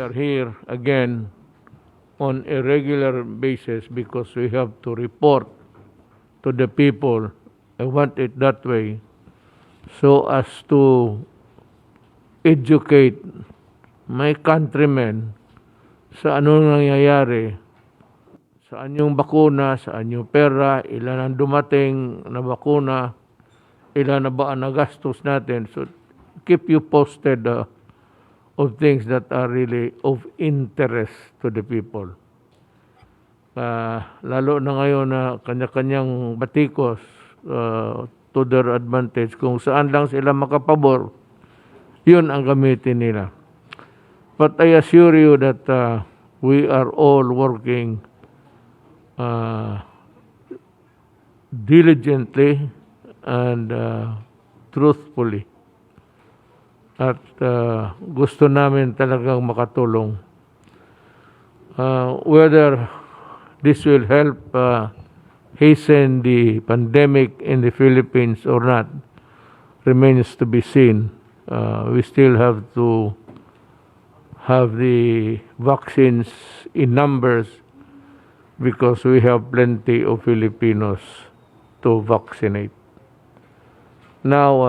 are here again on a regular basis because we have to report to the people. I want it that way so as to educate my countrymen sa ano nangyayari, saan yung bakuna, saan yung pera, ilan ang dumating na bakuna, ilan na ba ang nagastos natin. So keep you posted of things that are really of interest to the people. Lalo na ngayon na kanya-kanyang batikos to their advantage. Kung saan lang sila makapabor, yun ang gamitin nila. But I assure you that we are all working diligently and truthfully. At gusto namin talagang makatulong. Whether this will help hasten the pandemic in the Philippines or not remains to be seen. We still have to have the vaccines in numbers because we have plenty of Filipinos to vaccinate. Now,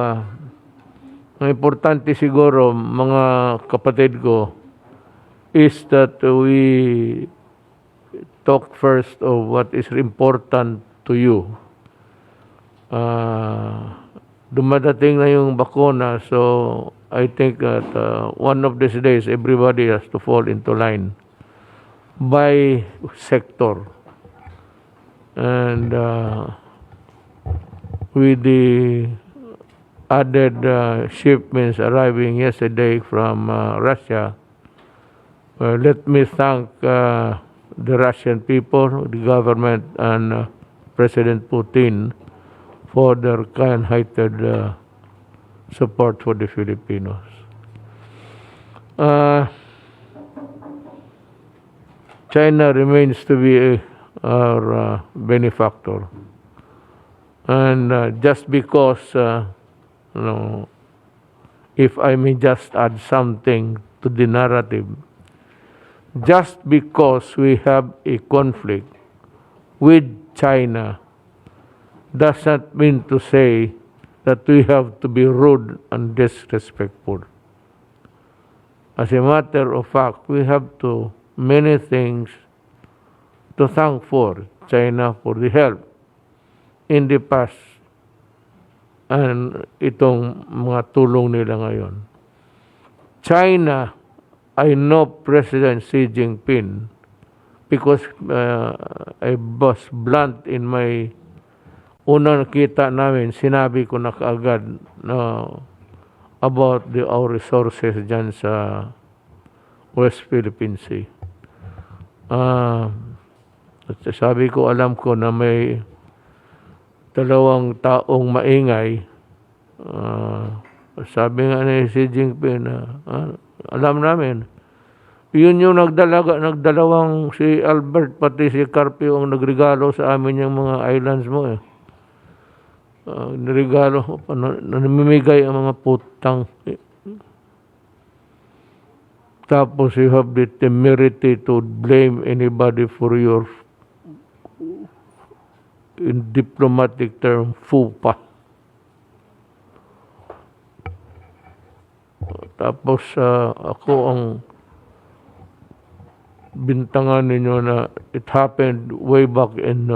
ang importante siguro, mga kapatid ko, is that we talk first of what is important to you. Dumadating na yung bakuna, so I think that one of these days, everybody has to fall into line by sector. And with the added shipments arriving yesterday from Russia, let me thank the Russian people, the government, and President Putin for their kind-hearted support for the Filipinos. China remains to be our benefactor. And just because, if I may just add something to the narrative, just because we have a conflict with China does not mean to say that we have to be rude and disrespectful. As a matter of fact, we have many things to thank for China for the help in the past and itong mga tulong nila ngayon. China, I know President Xi Jinping because I was blunt in my unang nakita namin, sinabi ko na kaagad about our resources dyan sa West Philippine Sea. Sabi ko, alam ko na may dalawang taong maingay. Sabi nga ni Xi Jinping alam namin, yun yung nagdalawang si Albert pati si Carpio ang nagregalo sa amin yung mga islands mo eh. Nirigalo, namimigay ang mga putang. Tapos you have the temerity to blame anybody for your, in diplomatic term, fupa. Tapos ako ang bintangan ninyo na it happened way back in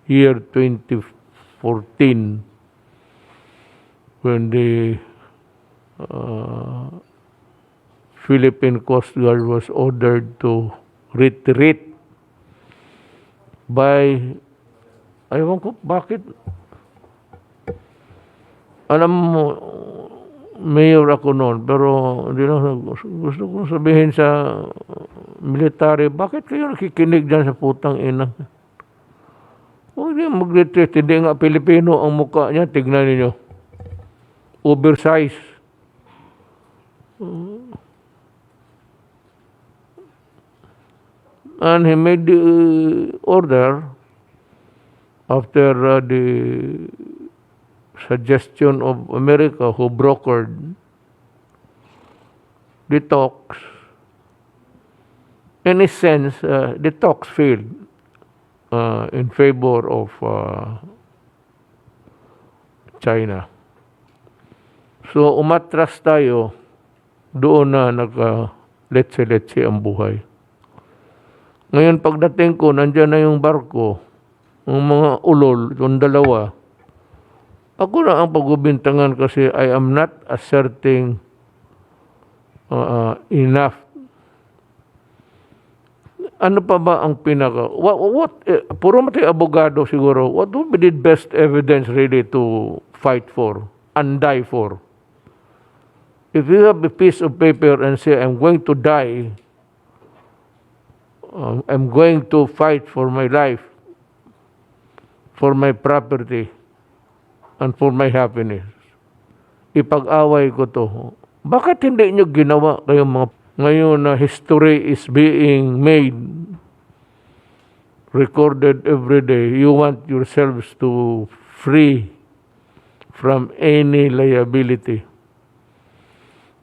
year 2014 when the Philippine Coast Guard was ordered to retreat by, ayaw ko bakit, alam mo, mayor ako noon, pero hindi lang, gusto kong sabihin sa military, bakit kayo nakikinig dyan sa putang ina? Huwag niya mag-retreat, hindi nga Pilipino ang mukha niya, tignan niyo. Oversize. And he made the order after the suggestion of America who brokered the talks in a sense, the talks failed in favor of China. So, umatras tayo, doon na nagka-letse-letse ang buhay. Ngayon, pagdating ko, nandyan na yung barko, yung mga ulol, yung dalawa, ako na ang pagbubintangan kasi I am not asserting enough. Ano pa ba ang puro matay abogado siguro, what would be the best evidence really to fight for and die for? If you have a piece of paper and say, I'm going to die, I'm going to fight for my life, for my property, and for my happiness, ipag-away ko to. Bakit hindi nyo ginawa kayo mga... Ngayon na history is being made, recorded every day, you want yourselves to free from any liability.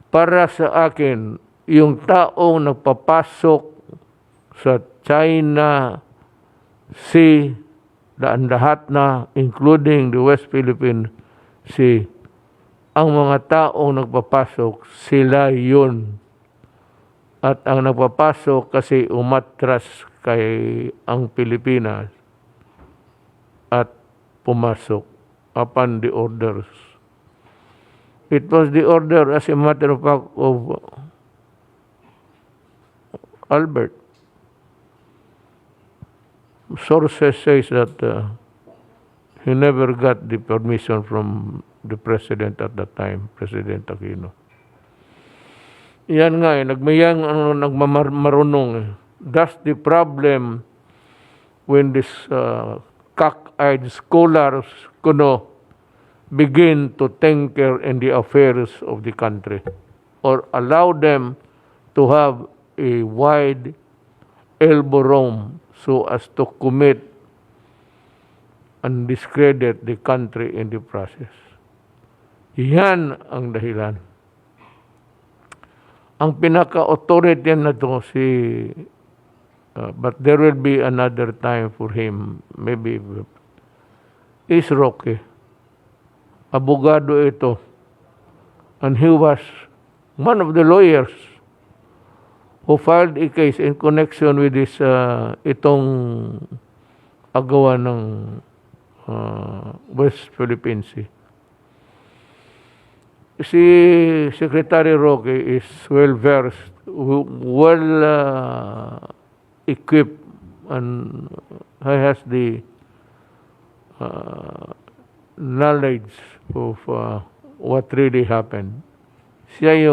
Para sa akin, yung taong nagpapasok sa China Sea, lahat na, including the West Philippine Sea, ang mga taong nagpapasok, sila yun. At ang nagpapasok kasi umatras kay ang Pilipinas at pumasok upon the orders. It was the order, as a matter of fact, of Albert. Sources says that he never got the permission from the president at that time, President Aquino. Yan nga nagmayang nagmamarunong. That's the problem when this cock-eyed scholars begin to tinker in the affairs of the country or allow them to have a wide elbow room so as to commit and discredit the country in the process. Yan ang dahilan. Ang pinaka-authority na to but there will be another time for him, maybe, is Roque. Abogado ito. And he was one of the lawyers who filed a case in connection with this itong agawa ng West Philippine Sea. Si Secretary Roque is well-versed, well-equipped, and he has the knowledge of what really happened. He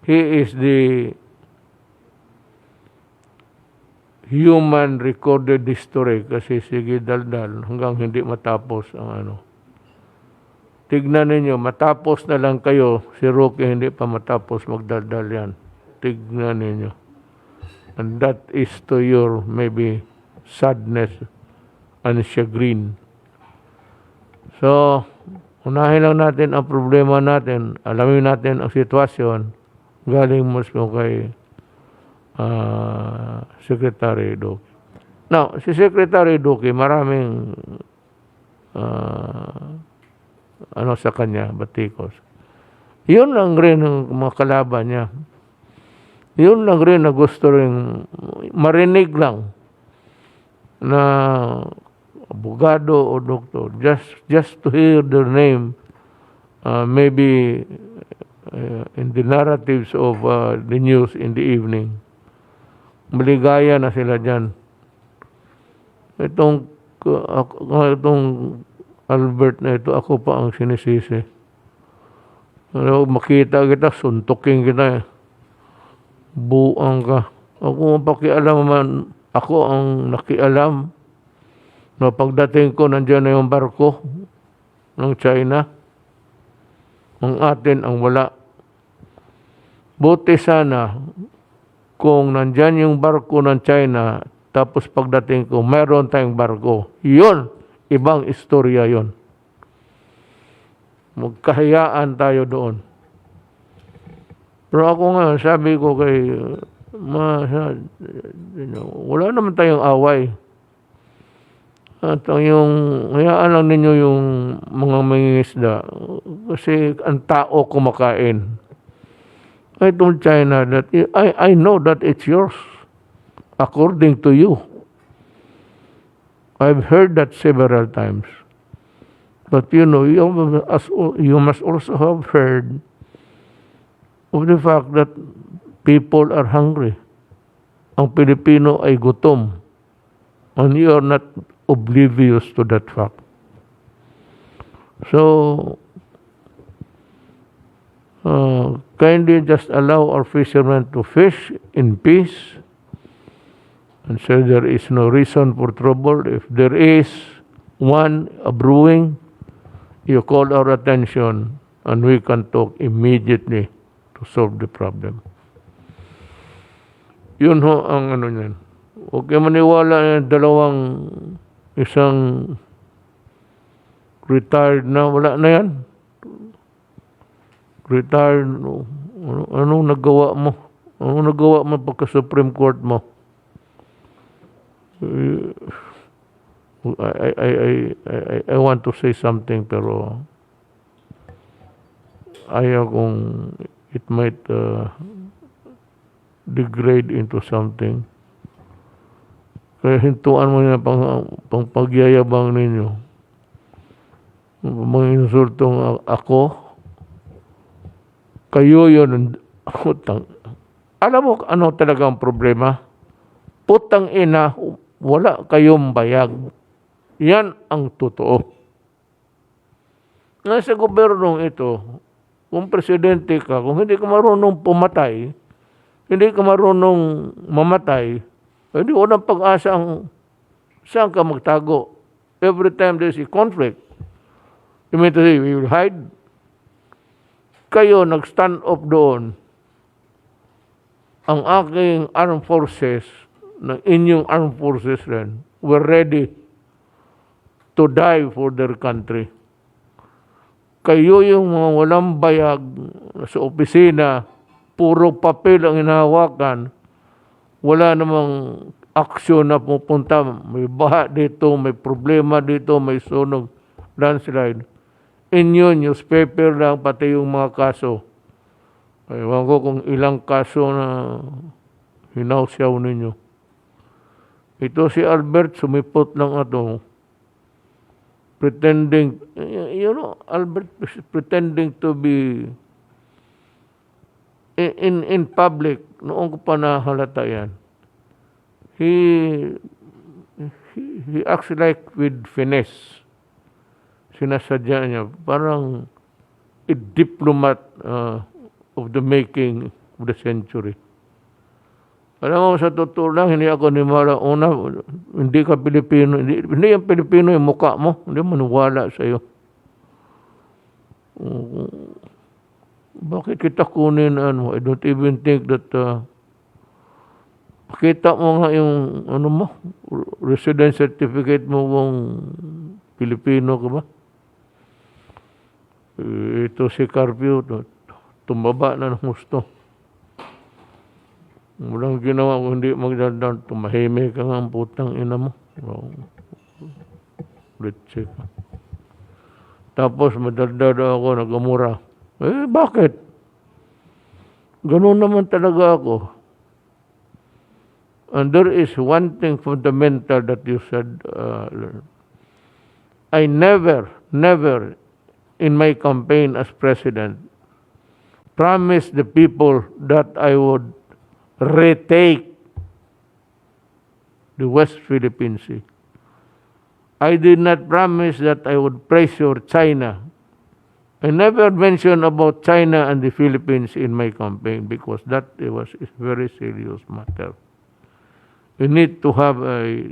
is the human recorded history kasi sige daldal hanggang hindi matapos ang Tignan ninyo, matapos na lang kayo, si Roque hindi pa matapos magdaldal yan. Tignan ninyo. And that is to your maybe sadness and chagrin. So, unahin lang natin ang problema natin. Alamin natin ang sitwasyon. Galing mismo kay Secretary Roque. Now, si Secretary Roque, maraming sa kanya, batikos. Yun lang rin ang mga kalaban niya. Yun lang rin na gusto rin marinig lang na abogado o doktor. Just to hear their name, maybe in the narratives of the news in the evening. Maligaya na sila dyan. Itong Albert na ito, ako pa ang sinisisi. Makita kita, suntukin kita. Buang ka. Ako ang pakialam man, ako ang nakialam na pagdating ko, nandiyan na yung barko ng China. Ang atin ang wala. Buti sana kung nandiyan yung barko ng China, tapos pagdating ko, mayroon tayong barko. Yun! Ibang istorya yon. Magkahayaan tayo doon. Pero ako nga, sabi ko kay wala naman tayong away. At hayaan lang ninyo yung mga mangingisda kasi ang tao kumakain. I told China that I know that it's yours according to you. I've heard that several times. But you must also have heard of the fact that people are hungry. Ang Pilipino ay gutom. And you are not oblivious to that fact. So, kindly just allow our fishermen to fish in peace and so there is no reason for trouble. If there is one brewing, you call our attention and we can talk immediately to solve the problem. Yun ho ang niyan. Huwag kayo maniwala isang retired na, wala na yan. Retired, anong nagawa mo? Anong nagawa mo pagka Supreme Court mo? I want to say something pero ayaw kung it might degrade into something. Kaya hintuan mo na pang pagyayabang ninyo. Mga insultong ako, kayo yun, alam mo ano talaga ang problema? Putang ina, wala kayong bayag. Yan ang totoo. Nasa gobyernong ito, kung presidente ka, kung hindi ka marunong pumatay, hindi ka marunong mamatay, hindi walang pag-asa saan ka magtago. Every time there's a conflict, you mean to say, we will hide? Kayo nag-stand up doon. Ang aking armed forces, ng inyong armed forces rin, were ready to die for their country. Kayo yung mga walang bayag sa opisina, puro papel ang hinahawakan, wala namang aksyon na pupunta. May baha dito, may problema dito, may sunog, landslide. Inyo, newspaper lang, pati yung mga kaso. Ewan ko kung ilang kaso na hinausyaw ninyo. Ito si Albert, sumipot lang ato. Pretending, Albert is pretending to be in public. Noong ko pa nahalata yan. He acts like with finesse. Sinasadya niya. Parang a diplomat of the making of the century. Alam mo, sa totoo lang, hindi ako nimala. Una, hindi ka Pilipino. Hindi yung Pilipino yung mukha mo. Hindi maniwala sa'yo. Bakit kita kunin, I don't even think that, pakita mo nga yung, residence certificate mo kung Pilipino ka ba? Ito si Carpio, tumaba na ng gusto. Walang ginawa kung hindi magdadaan, tumahimik ka nga ang putang ina mo. Let's check. Tapos madaldada ako, nagamura. Bakit? Ganun naman talaga ako. And there is one thing fundamental that you said, I never in my campaign as president promised the people that I would retake the West Philippine Sea. I did not promise that I would pressure China. I never mentioned about China and the Philippines in my campaign because that was a very serious matter. You need to have a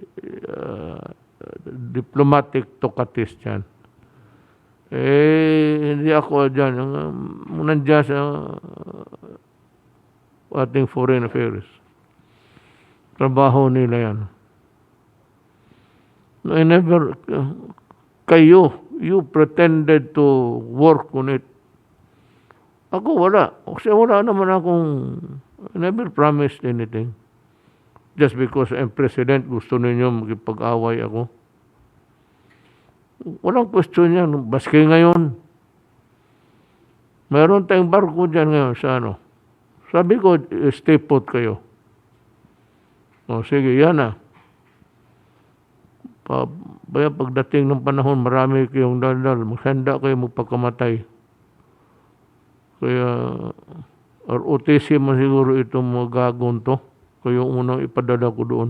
diplomatic talkative dyan. Hindi ako dyan. Nandiyan sa ating foreign affairs. Trabaho nila yan. I never, you pretended to work on it. Ako wala. Kasi wala naman akong, never promised anything. Just because I'm president, gusto ninyo magipag-away ako. Walang question yan. Baski ngayon. Mayroon tayong barko dyan ngayon sa ano. Sabi ko, stay put kayo. O sige, yan na. Baya pagdating ng panahon, marami kayong daldal. Maghanda kayo magpakamatay. Kaya, ROTC man siguro itong mga gagawin to. Kaya unang ipadala ko doon.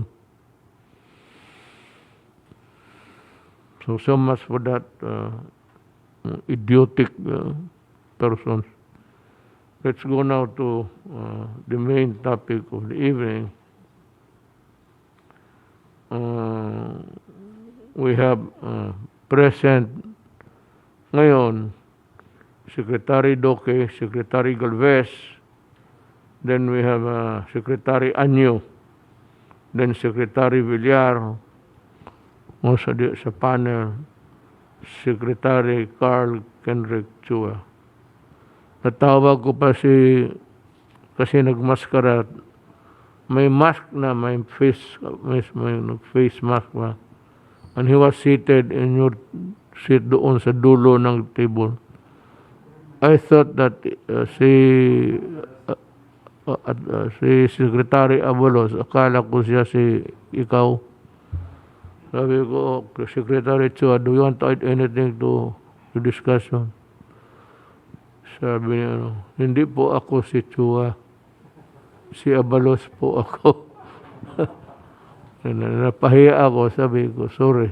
So much for that idiotic persons. Let's go now to the main topic of the evening. We have present ngayon Secretary Roque, Secretary Galvez, then we have Secretary Anyo, then Secretary Villar, also sa panel, Secretary Carl Kenrick Chua. Natawag ko pa kasi nagmaskara, may mask na, may face mask pa. And he was seated in your seat doon sa dulo ng table. I thought that si Secretary Abalos, akala ko siya ikaw. Sabi ko, Secretary Chua, do you want to add anything to discussion? Sabi niya, hindi po ako si Chua. Si Abalos po ako. Napahiya ako, sabi ko, sorry.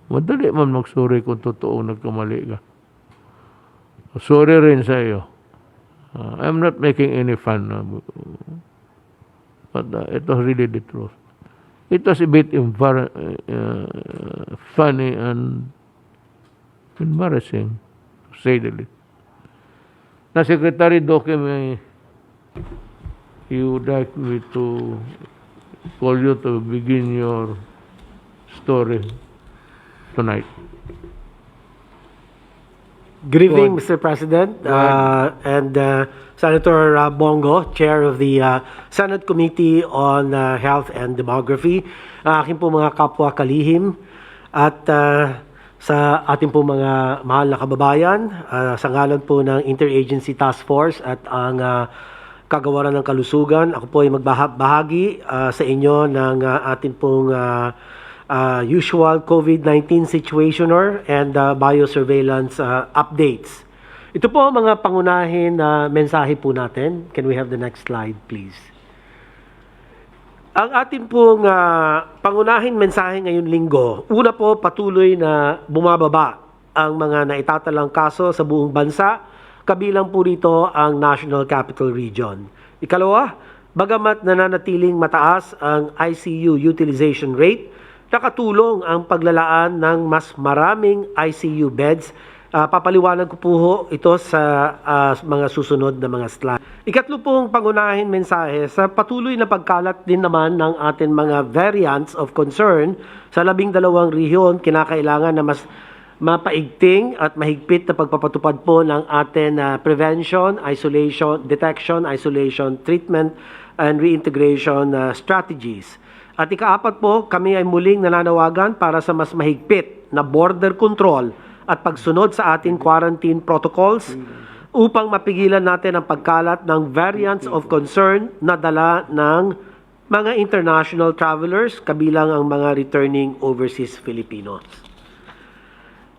Madali man mag-sorry kung totoong nagkamali ka. Sorry rin sa iyo. I'm not making any fun. But it was really the truth. It was a bit funny and embarrassing, to say the least. Na Secretary Roque, he would like me to call you to begin your story tonight. Good evening, Mr. President, and Senator Bongo, Chair of the Senate Committee on Health and Demography, aking po mga kapwa kalihim, at sa ating po mga mahal na kababayan, sa ngalan po ng Interagency Task Force at ang Kagawaran ng Kalusugan, ako po ay magbahagi sa inyo ng ating pong usual COVID-19 situationer and biosurveillance updates. Ito po ang mga pangunahin na mensahe po natin. Can we have the next slide, please? Ang ating pong pangunahin mensahe ngayong linggo, una po, patuloy na bumababa ang mga naitatalang kaso sa buong bansa, kabilang po rito ang National Capital Region. Ikalawa, bagamat nananatiling mataas ang ICU utilization rate, nakatulong ang paglalaan ng mas maraming ICU beds. Papaliwanag ko po ito sa mga susunod na mga slide. Ikatlo pong pangunahin mensahe, sa patuloy na pagkalat din naman ng ating mga variants of concern sa 12 rehiyon, kinakailangan na mas mapaigting at mahigpit na pagpapatupad po ng ating prevention, detection, isolation, treatment, and reintegration strategies. At ikaapat po, kami ay muling nananawagan para sa mas mahigpit na border control at pagsunod sa ating quarantine protocols upang mapigilan natin ang pagkalat ng variants of concern na dala ng mga international travelers, kabilang ang mga returning overseas Filipinos.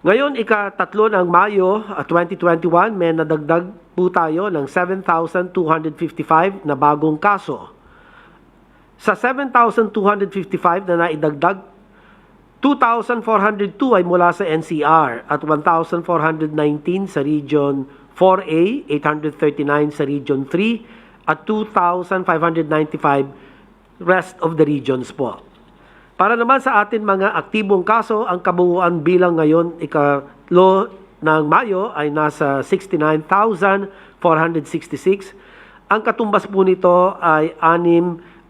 Ngayon, ika-3 ng Mayo 2021, may nadagdag po tayo ng 7,255 na bagong kaso. Sa 7,255 na naidagdag, 2,402 ay mula sa NCR at 1,419 sa Region 4A, 839 sa Region 3 at 2,595 rest of the regions po. Para naman sa atin mga aktibong kaso, ang kabuuan bilang ngayon ika-3 ng Mayo ay nasa 69,466. Ang katumbas po nito ay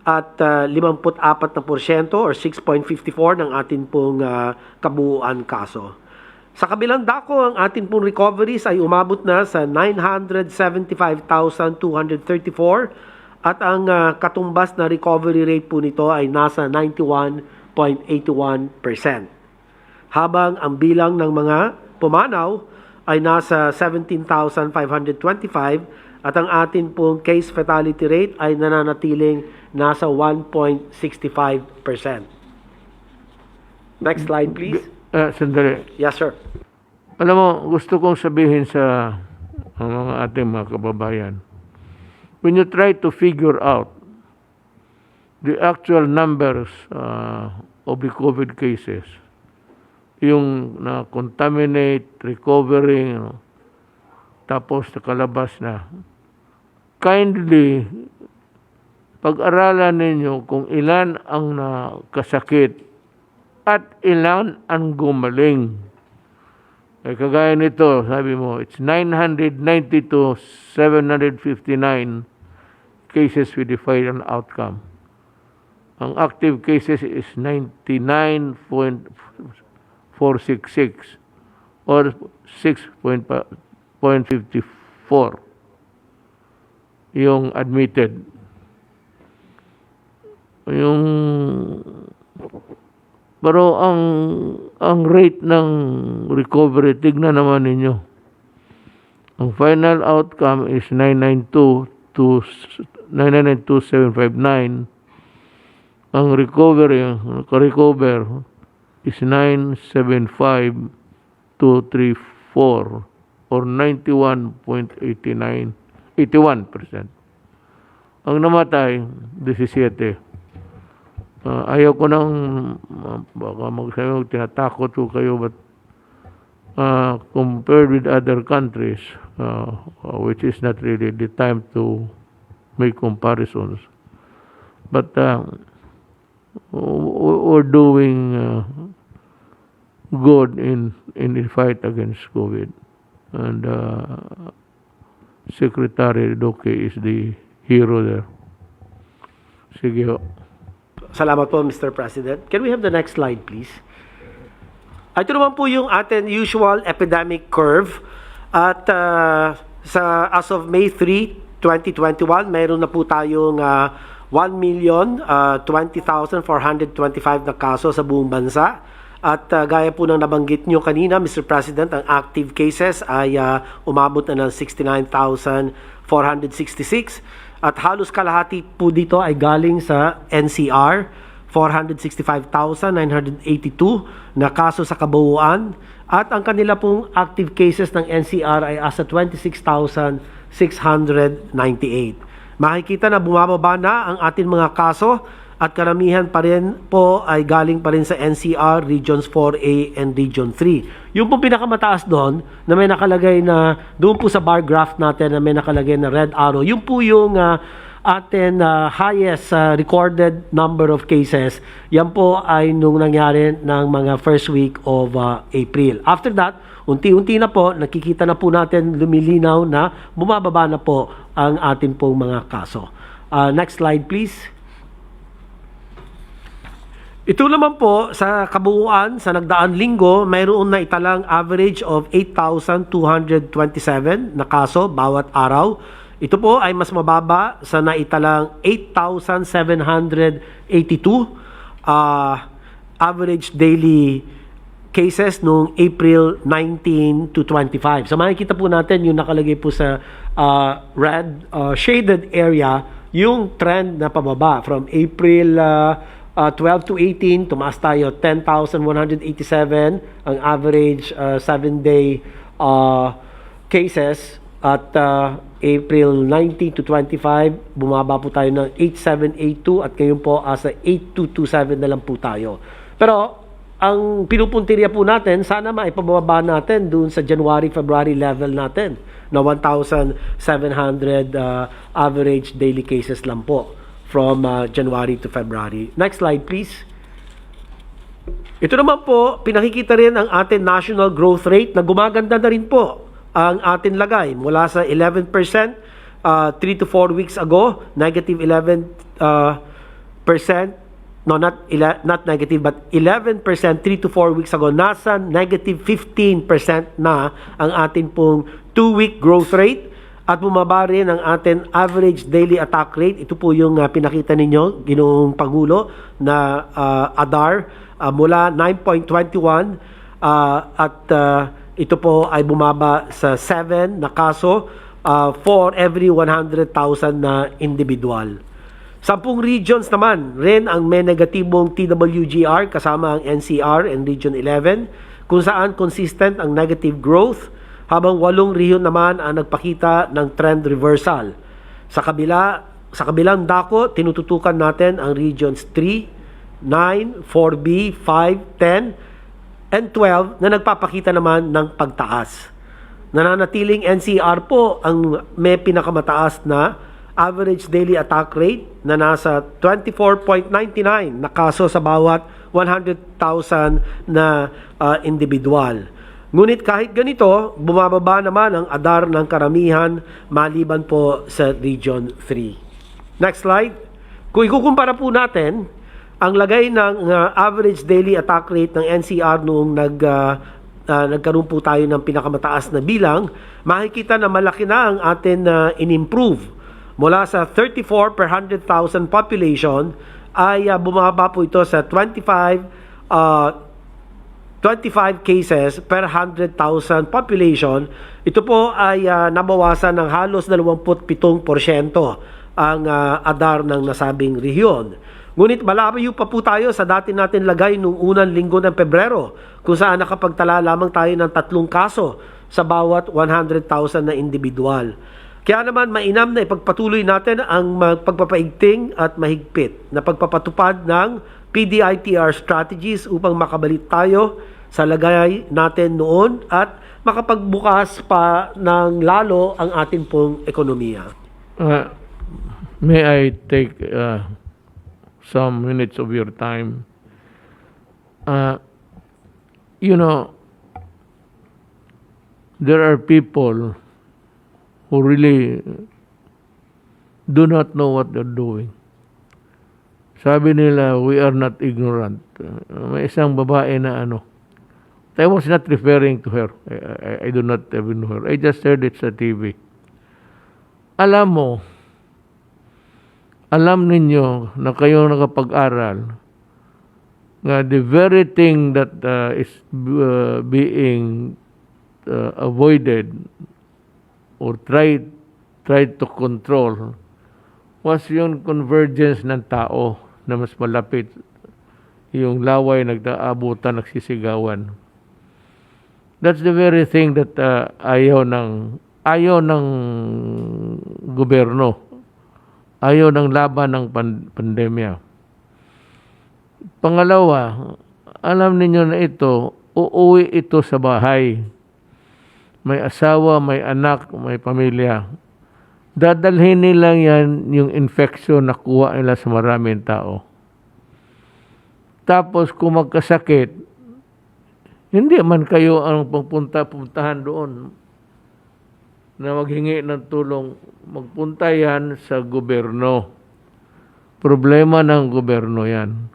6.54% or 6.54 ng atin pong kabuuan kaso. Sa kabilang dako, ang atin pong recoveries ay umabot na sa 975,234 At ang katumbas na recovery rate po nito ay nasa 91.81%. Habang ang bilang ng mga pumanaw ay nasa 17,525 at ang atin pong case fatality rate ay nananatiling nasa 1.65%. Next slide, please. Sandali. Yes, sir. Alam mo, gusto kong sabihin sa mga ating mga kababayan, when you try to figure out the actual numbers of the COVID cases, yung na-contaminate, recovering, tapos nakalabas na, kindly, pag-aralan ninyo kung ilan ang nakasakit at ilan ang gumaling. Eh, kagaya nito, sabi mo, it's 990 to 759 cases with the final outcome. Ang active cases is 99.466 or 6.54 yung admitted. Pero ang rate ng recovery, tignan naman ninyo. Ang final outcome is 992,759. Ang recovery, recover is 975,234 or 91.81%. Ang namatay, 17. Ayaw ko nang baka magsabi, tinatakot ko kayo, but compared with other countries, which is not really the time to make comparisons. But we're doing good in the fight against COVID. And Secretary Roque is the hero there. Sige ho. Salamat po, Mr. President. Can we have the next slide, please? Ito naman po yung atin usual epidemic curve. At as of May 3, 2021, mayroon na po tayong 1,020,425 na kaso sa buong bansa. At gaya po ng nabanggit nyo kanina, Mr. President, ang active cases ay umabot na ng 69,466. At halos kalahati po dito ay galing sa NCR, 465,982 na kaso sa kabuuan. At ang kanila pong active cases ng NCR ay asa 26,698. Makikita na bumababa na ang ating mga kaso at karamihan pa rin po ay galing pa rin sa NCR, Regions 4A and Region 3. Yung po pinakamataas doon na may nakalagay na, doon po sa bar graph natin na may nakalagay na red arrow, yung po yung atin highest recorded number of cases. Yan po ay nung nangyari ng mga first week of April. After that, unti-unti na po, nakikita na po natin lumilinaw na bumababa na po ang ating pong mga kaso. Next slide, please. Ito naman po, sa kabuuan, sa nagdaang linggo, mayroon na italang average of 8,227 na kaso bawat araw. Ito po ay mas mababa sa naitalang 8,782 average daily cases noong April 19 to 25. So makikita po natin yung nakalagay po sa red shaded area, yung trend na pababa from April 12 to 18, tumaas tayo 10,187 ang average 7-day cases at April 19 to 25 bumaba po tayo ng 8782 at ngayon po sa 8227 na lang po tayo. Pero ang pinupuntirya po natin, sana maipababa natin dun sa January-February level natin na 1,700 average daily cases lang po from January to February. Next slide, please. Ito naman po, pinakikita rin ang ating national growth rate na gumaganda na rin po ang ating lagay. Mula sa 11%, 3 to 4 weeks ago, negative 11%, no, not negative, but 11% 3 to 4 weeks ago, nasa negative 15% na ang ating pong 2-week growth rate. At bumaba rin ang ating average daily attack rate. Ito po yung pinakita ninyo, Ginoong Pangulo, na ADAR mula 9.21 at ito po ay bumaba sa 7 na kaso for every 100,000 na individual. 10 regions naman rin ang may negatibong TWGR kasama ang NCR and Region 11 kung saan consistent ang negative growth, habang 8 rehiyon naman ang nagpakita ng trend reversal. Sa kabilang dako, tinututukan natin ang regions 3, 9, 4B, 5, 10, and 12 na nagpapakita naman ng pagtaas. Nananatiling NCR po ang may pinakamataas na average daily attack rate na nasa 24.99 na kaso sa bawat 100,000 na individual. Ngunit kahit ganito, bumababa naman ang ADAR ng karamihan maliban po sa Region 3. Next slide. Kung ikukumpara po natin ang lagay ng average daily attack rate ng NCR noong nagkaroon po tayo ng pinakamataas na bilang, makikita na malaki na ang atin in-improve. Mula sa 34 per 100,000 population ay bumaba po ito sa 25 cases per 100,000 population. Ito po ay nabawasan ng halos 27% ang ADAR ng nasabing rehiyon. Ngunit malayo pa po tayo sa dati natin lagay noong unang linggo ng Pebrero, kung saan nakapagtala lamang tayo ng 3 kaso sa bawat 100,000 na individual. Kaya naman mainam na ipagpatuloy natin ang pagpapaigting at mahigpit na pagpapatupad ng PDEA strategies upang makabalit tayo sa lagay natin noon at makapagbukas pa ng lalo ang ating pong ekonomiya. May I take some minutes of your time? You know, there are people who really do not know what they're doing. Sabi nila, we are not ignorant. May isang babae na I was not referring to her. I do not even know her. I just heard it sa TV. Alam ninyo na kayo nakapag-aral nga the very thing that is being avoided or tried to control was yung convergence ng tao na mas malapit, yung laway nagdaabutan, nagsisigawan. That's the very thing that ayaw ng gobyerno, ayaw ng laban ng pandemya. Pangalawa, alam ninyo na ito, uuwi ito sa bahay. May asawa, may anak, may pamilya. Dadalhin nila yan yung infection na kuha nila sa maraming tao. Tapos kung magkasakit, hindi man kayo ang puntahan doon na maghingi ng tulong. Magpunta yan sa gobyerno. Problema ng gobyerno yan.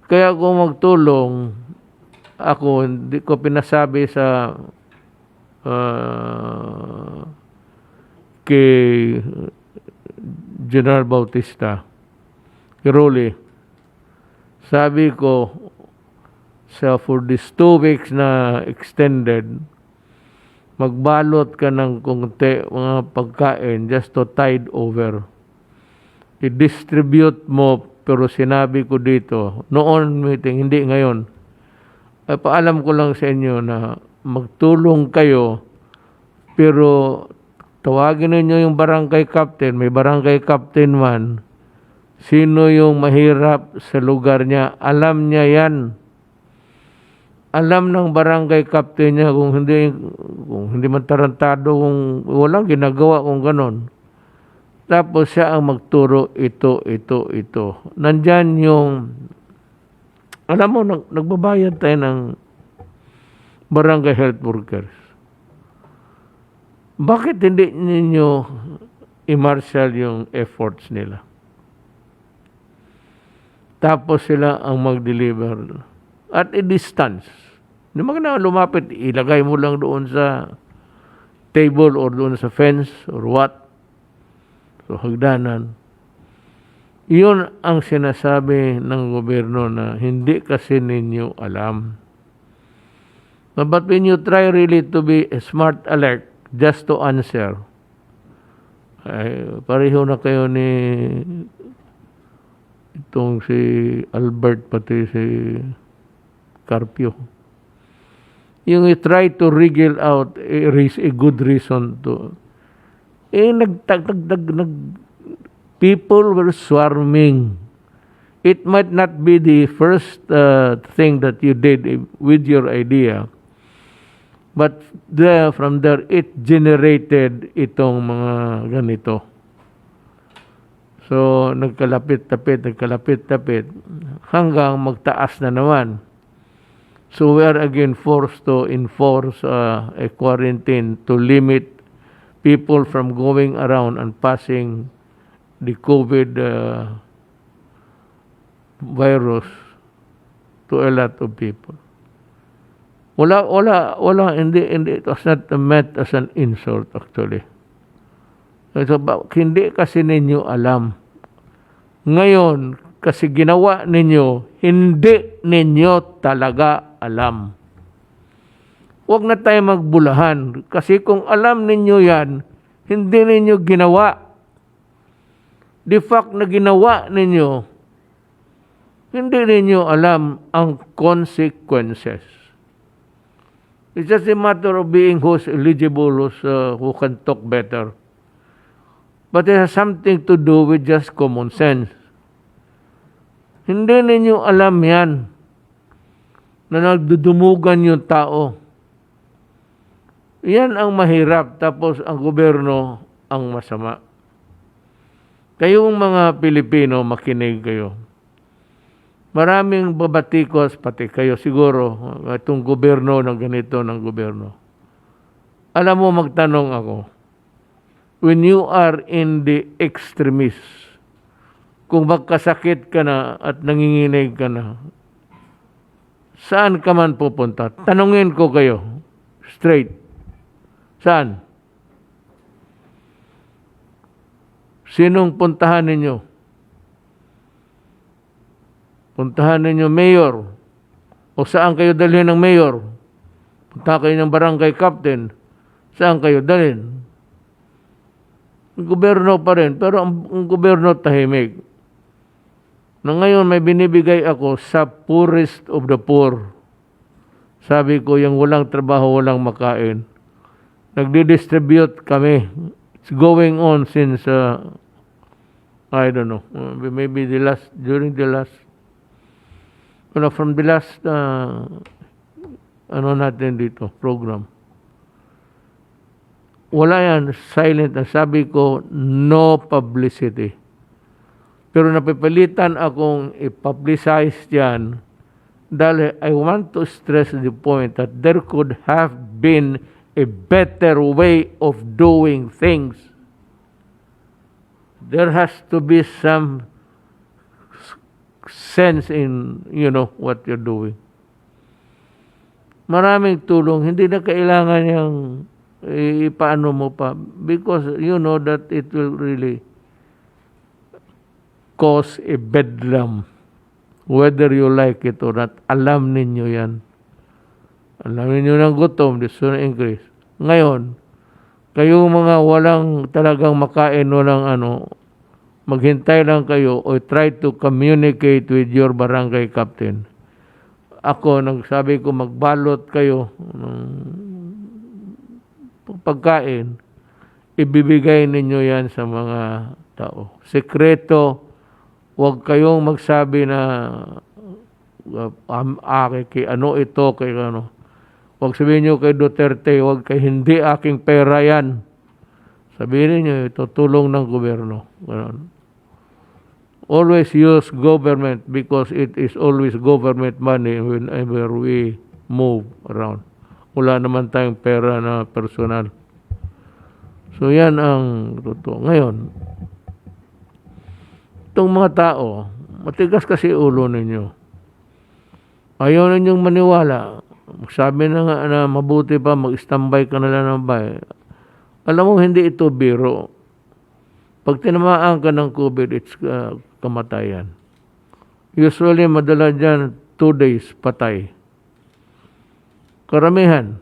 Kaya kung magtulong, ako hindi ko pinasabi sa kay General Bautista, kay Roque, sabi ko, for these 2 weeks na extended, magbalot ka ng konti mga pagkain just to tide over. I-distribute mo, pero sinabi ko dito, noon meeting, hindi ngayon. Ay paalam ko lang sa inyo na magtulong kayo, pero tawagin ninyo yung barangay captain, may barangay captain man, sino yung mahirap sa lugar niya, alam niya yan. Alam ng barangay captain niya kung hindi man tarantado, kung walang ginagawa kung ganon. Tapos siya ang magturo, ito. Nandyan yung, alam mo, nagbabayad tayo ng barangay health workers. Bakit hindi ninyo i-marshal yung efforts nila? Tapos sila ang mag-deliver at a distance. Hindi mo na lumapit, ilagay mo lang doon sa table or doon sa fence or what. So hagdanan. Iyon ang sinasabi ng gobyerno na hindi kasi ninyo alam. But when you try really to be smart alert just to answer, ay, pareho na kayo ni itong si Albert pati si Carpio. Yung you try to wriggle out a good reason to people were swarming. It might not be the first thing that you did with your idea, but from there it generated itong mga ganito. So nagkalapit-tapit hanggang magtaas na naman. So we are again forced to enforce a quarantine to limit people from going around and passing the COVID virus to a lot of people. Wala, hindi, it was not meant as an insult actually. So, hindi kasi ninyo alam. Ngayon, kasi ginawa ninyo, hindi ninyo talaga alam. Huwag na tayo magbulahan. Kasi kung alam ninyo yan, hindi ninyo ginawa. The fact na ginawa ninyo, hindi ninyo alam ang consequences. It's just a matter of being who's eligible, who can talk better. But it has something to do with just common sense. Hindi ninyo alam yan na nagdudumugan yung tao. Yan ang mahirap, tapos ang gobyerno ang masama. Kayong mga Pilipino, makinig kayo. Maraming babatikos, pati kayo siguro, itong gobyerno ng ganito ng gobyerno. Alam mo, magtanong ako, when you are in the extremis, kung magkasakit ka na at nanginginig ka na, saan ka man pupunta? Tanungin ko kayo, straight. Saan? Sinong puntahan ninyo? Puntahan ninyo mayor. O saan kayo dalhin ng mayor? Punta kayo ng barangay captain. Saan kayo dalhin? Gobyerno pa rin, pero ang gobyerno tahimik. Na ngayon may binibigay ako sa poorest of the poor. Sabi ko, yung walang trabaho, walang makain. Nagdi-distribute kami. It's going on since, I don't know, maybe during the last, from the last, natin dito, program. Wala yan, silent. Sabi ko, no publicity. Pero napipilitan akong i-publicize yan dahil I want to stress the point that there could have been a better way of doing things. There has to be some sense in, what you're doing. Maraming tulong. Hindi na kailangan yung ipaano mo pa because you know that it will really cause a bedlam whether you like it or not. Alam ninyo yan. Alam ninyo ng gutom, this will increase. Ngayon, kayong mga walang talagang makain, walang maghintay lang kayo or try to communicate with your barangay captain. Ako, nagsabi ko magbalot kayo ng pagkain, ibibigay ninyo yan sa mga tao. Sekreto, huwag kayong magsabi na kay ano ito, kay ano. Huwag sabihin nyo kay Duterte, huwag kay hindi aking pera yan. Sabihin niyo, ito tulong ng gobyerno. Always use government because it is always government money whenever we move around. Wala naman tayong pera na personal. So yan ang totoo. Ngayon, itong mga tao, matigas kasi ulo ninyo. Ayaw ninyong maniwala. Sabi na nga na mabuti pa, mag-standby ka na lang ng bahay. Alam mo, hindi ito biro. Pag tinamaan ka ng COVID, it's kamatayan. Usually, madala dyan, 2 days, patay. Karamihan.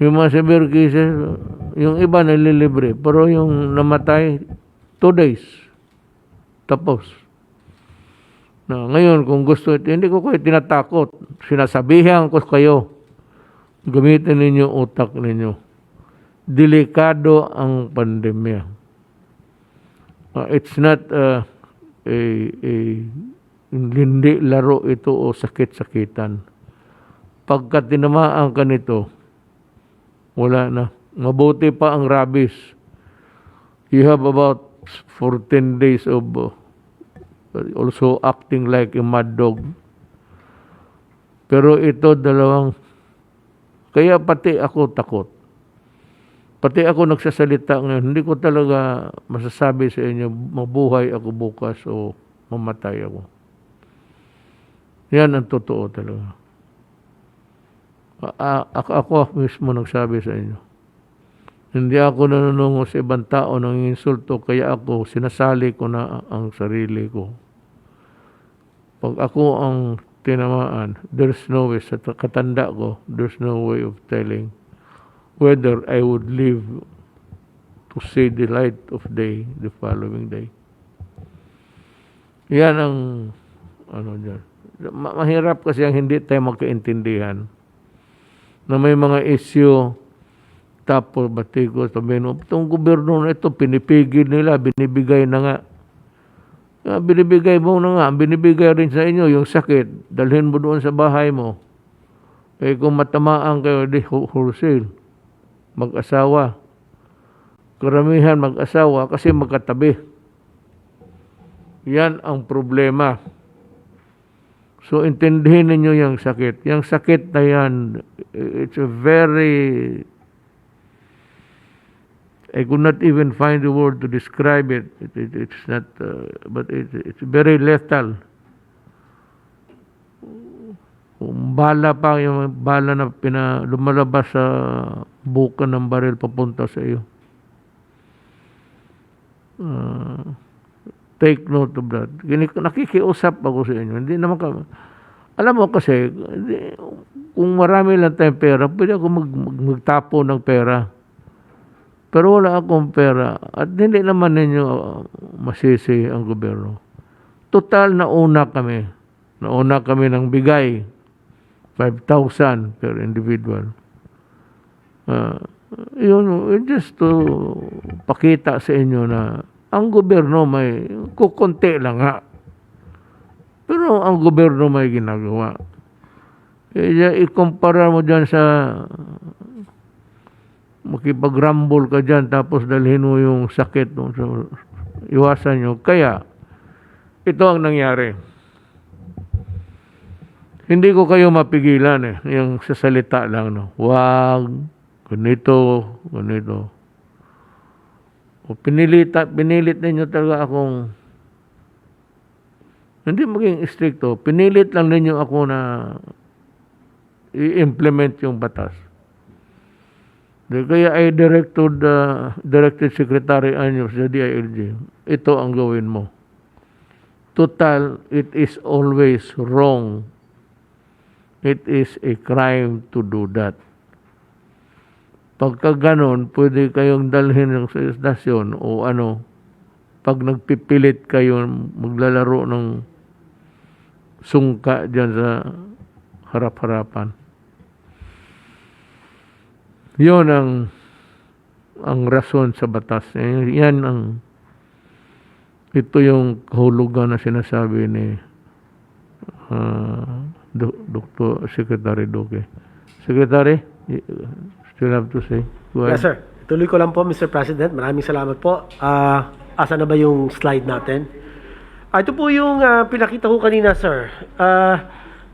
Yung mga severe cases, yung iba nalilibre. Pero yung namatay, 2 days. Tapos. Na, ngayon, kung gusto, hindi ko kayo tinatakot. Sinasabihan ko kayo, gamitin ninyo utak ninyo. Delikado ang pandemya. It's not hindi laro ito o sakit-sakitan. Pagka tinamaan ka nito, wala na. Mabuti pa ang rabies. You have about 14 days of also acting like a mad dog. Pero ito dalawang, kaya pati ako takot. Pati ako nagsasalita ngayon, hindi ko talaga masasabi sa inyo, mabuhay ako bukas o mamatay ako. Yan ang totoo talaga. Ako mismo nagsabi sa inyo. Hindi ako nanunungo sa ibang tao ng insulto, kaya ako sinasali ko na ang sarili ko. Pag ako ang tinamaan, there's no way, sa katanda ko, there's no way of telling whether I would live to see the light of day the following day. Yan ang dyan. Mahirap kasi ang hindi tayo magkaintindihan na may mga issue, tapos batiko, sabihin mo, itong gobyerno na ito, pinipigil nila, binibigay na nga. Binibigay mo na nga, binibigay rin sa inyo yung sakit, dalhin mo doon sa bahay mo. Kung matamaan kayo, di wholesale. Mag-asawa. Karamihan mag-asawa kasi magkatabi. Yan ang problema. So, intindihin ninyo yung sakit. Yung sakit na yan, it's a very, I could not even find the word to describe it. It's not, but it's very lethal. Kung bala pa, yung bala na lumalabas sa buka ng baril papunta sa iyo. Take note of that. Nakikiusap ako sa inyo. Hindi naman alam mo kasi, kung marami lang tayong pera, pwede ako magtapo ng pera. Pero wala akong pera. At hindi naman ninyo masisi ang gobyerno. Total, nauna kami. Nauna kami ng bigay. 5,000 per individual. Yun, just to pakita sa inyo na ang gobyerno may kukunti lang nga. Pero ang gobyerno may ginagawa. Ikumpara mo dyan sa makipag-rumble ka dyan tapos dalhin mo yung sakit. So, iwasan nyo. Kaya, ito ang nangyari. Hindi ko kayo mapigilan yung sasalita lang. No? Wag, ganito, ganito. O pinilit ninyo talaga akong hindi maging stricto. Pinilit lang ninyo ako na i-implement yung batas. Kaya I directed Secretary Anyos sa DILG. Ito ang gawin mo. Total, it is always wrong. It is a crime to do that. Pagka ganon, pwede kayong dalhin sa istasyon o pag nagpipilit kayo maglalaro ng sungka dyan sa harap-harapan. Yun ang rason sa batas. Ito yung kahulugan na sinasabi ni Dr. Secretary Roque. Secretary, still have to say. Yes, sir. Tuloy ko lang po, Mr. President. Maraming salamat po. Asa na ba yung slide natin? Ito po yung pinakita ko kanina, sir.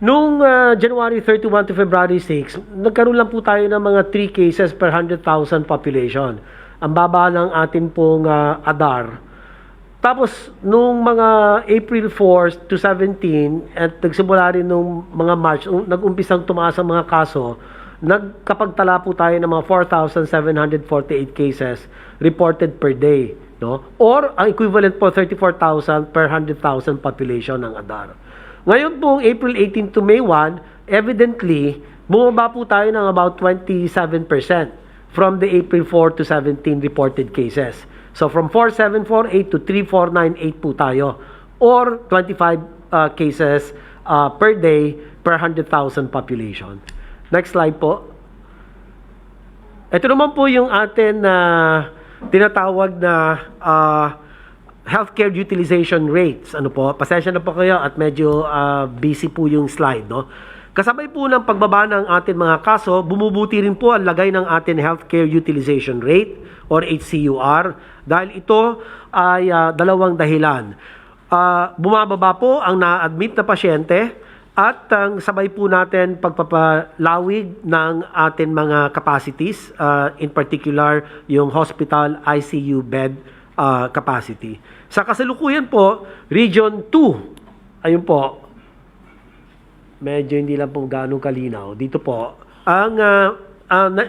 Noong January 31 to February 6, nagkaroon lang po tayo ng mga 3 cases per 100,000 population. Ang baba ng atin pong ADAR. Tapos, nung mga April 4 to 17, at nagsimula rin nung mga March, nag-umpisang tumaas ang mga kaso, nagkapagtala po tayo ng mga 4,748 cases reported per day, no? Or ang equivalent po 34,000 per 100,000 population ng Adar. Ngayon pong April 18 to May 1, evidently bumaba po tayo ng about 27% from the April 4 to 17 reported cases. So from 4,748 to 3,498 po tayo, or 25 cases per day per 100,000 population. Next slide po. Ito naman po yung atin na tinatawag na healthcare utilization rates. Ano po? Pasensya na po kayo at medyo busy po yung slide, no? Kasabay po ng pagbaba ng atin mga kaso, bumubuti rin po ang lagay ng atin healthcare utilization rate or HCUR dahil ito ay dalawang dahilan. Bumababa po ang na-admit na pasyente at ang sabay po natin pagpapalawig ng atin mga capacities, in particular yung hospital ICU bed capacity. Sa kasalukuyan po, Region 2, ayun po, medyo hindi lang po ganong kalinaw. Dito po,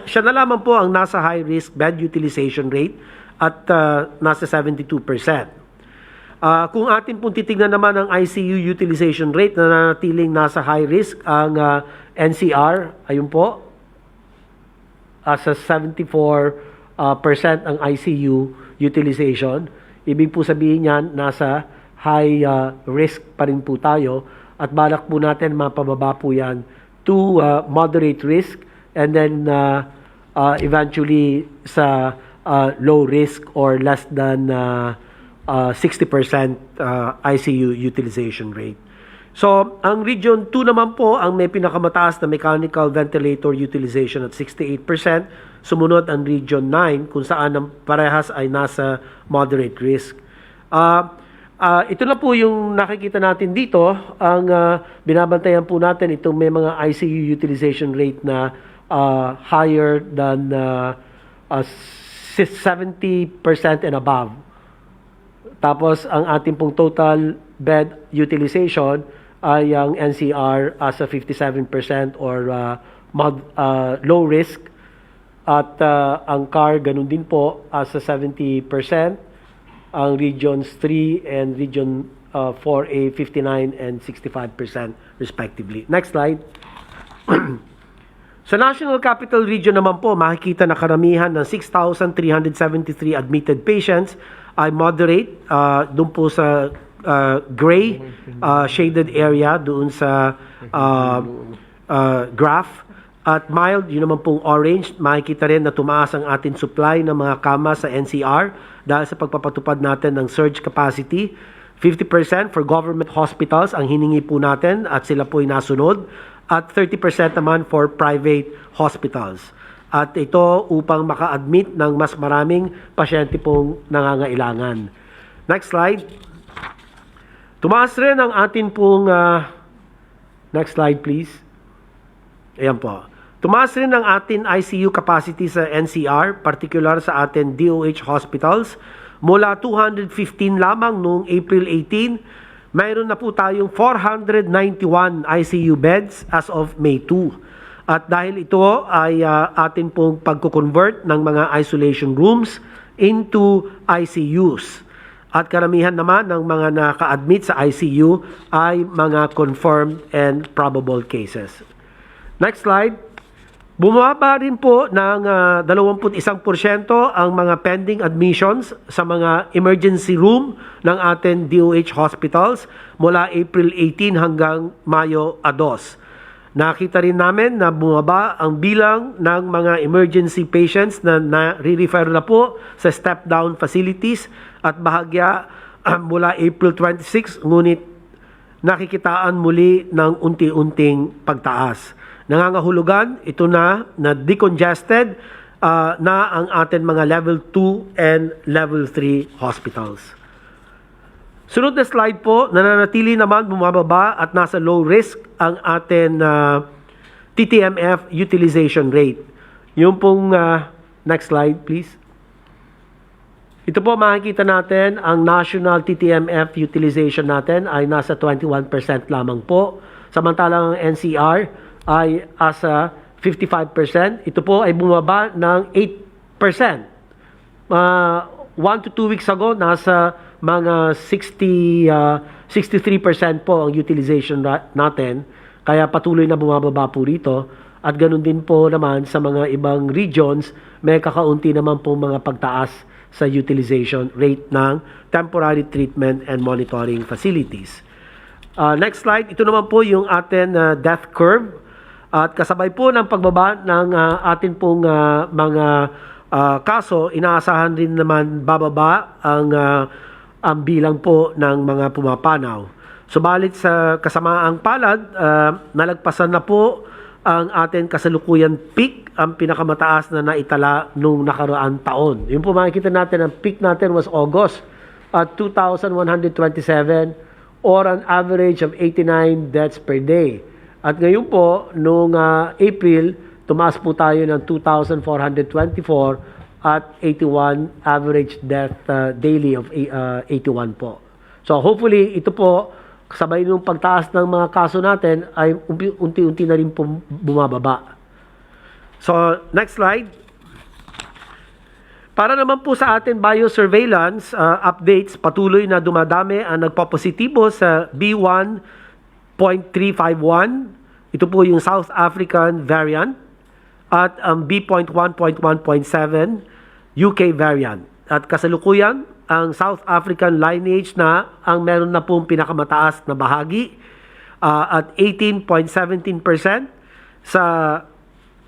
siya na lamang po ang nasa high risk bed utilization rate at nasa 72%. Kung atin pong titignan naman ang ICU utilization rate na nanatiling nasa high risk, ang NCR, ayun po, sa 74% ang ICU utilization. Ibig po sabihin yan, nasa high risk pa rin po tayo at balak po natin mapababa po yan to moderate risk and then eventually sa low risk or less than 60% ICU utilization rate. So, ang Region 2 naman po ang may pinakamataas na mechanical ventilator utilization at 68%. Sumunod ang Region 9 kung saan ang parehas ay nasa moderate risk. Ito na po yung nakikita natin dito. Ang binabantayan po natin, itong may mga ICU utilization rate na higher than 70% and above. Tapos, ang ating pong total bed utilization ay ang NCR as a 57% or low risk. At ang CAR, ganun din po, as a 70%. Ang Regions 3 and Region 4A, 59 and 65% respectively. Next slide. Sa National Capital Region naman po, makikita na karamihan ng 6,373 admitted patients ay moderate, doon po sa gray shaded area, doon sa graph. At mild, yun naman pong orange, makikita rin na tumaas ang ating supply ng mga kama sa NCR dahil sa pagpapatupad natin ng surge capacity. 50% for government hospitals ang hiningi po natin at sila po ay nasunod. At 30% naman for private hospitals. At ito upang maka-admit ng mas maraming pasyente pong nangangailangan. Next slide. Tumaas rin ang atin pong... next slide please. Ayan po. Tumaas rin ang atin ICU capacity sa NCR, particular sa atin DOH hospitals. Mula 215 lamang noong April 18, mayroon na po tayong 491 ICU beds as of May 2. At dahil ito ay atin pong pagko-convert ng mga isolation rooms into ICUs. At karamihan naman ng mga naka-admit sa ICU ay mga confirmed and probable cases. Next slide. Bumaba rin po ng 21% ang mga pending admissions sa mga emergency room ng ating DOH hospitals mula April 18 hanggang Mayo 2. Nakita rin namin na bumaba ang bilang ng mga emergency patients na nare-refer na po sa step-down facilities at bahagya mula April 26, ngunit nakikitaan muli ng unti-unting pagtaas. Nangangahulugan, ito na decongested na ang ating mga level 2 and level 3 hospitals. Sunod na slide po, nananatili naman bumababa at nasa low risk ang ating TTMF utilization rate. Yung pong next slide please. Ito po makikita natin ang national TTMF utilization natin ay nasa 21% lamang po. Samantalang ang NCR ay asa 55%. Ito po ay bumaba ng 8%. 1 to 2 weeks ago, nasa mga 63% po ang utilization natin. Kaya patuloy na bumababa po rito. At ganun din po naman sa mga ibang regions, may kakaunti naman po mga pagtaas sa utilization rate ng temporary treatment and monitoring facilities. Next slide, ito naman po yung atin death curve. At kasabay po ng pagbaba ng atin pong mga kaso, inaasahan rin naman bababa ang bilang po ng mga pumapanaw. Subalit sa kasamaang palad, nalagpasan na po ang ating kasalukuyan peak, ang pinakamataas na naitala nung nakaraang taon. Yung po makikita natin, ang peak natin was August at 2,127 or an average of 89 deaths per day. At ngayon po, nung April, tumaas po tayo ng 2,424 at 81 average death daily of 81 po. So hopefully, ito po, kasabay nung pagtaas ng mga kaso natin ay unti-unti na rin bumababa. So, next slide. Para naman po sa atin biosurveillance updates, patuloy na dumadami ang nagpapositibo sa B1.351. Ito po yung South African variant at ang B.1.1.7 UK variant. At kasalukuyan, ang South African lineage na ang meron na pong pinakamataas na bahagi at 18.17% sa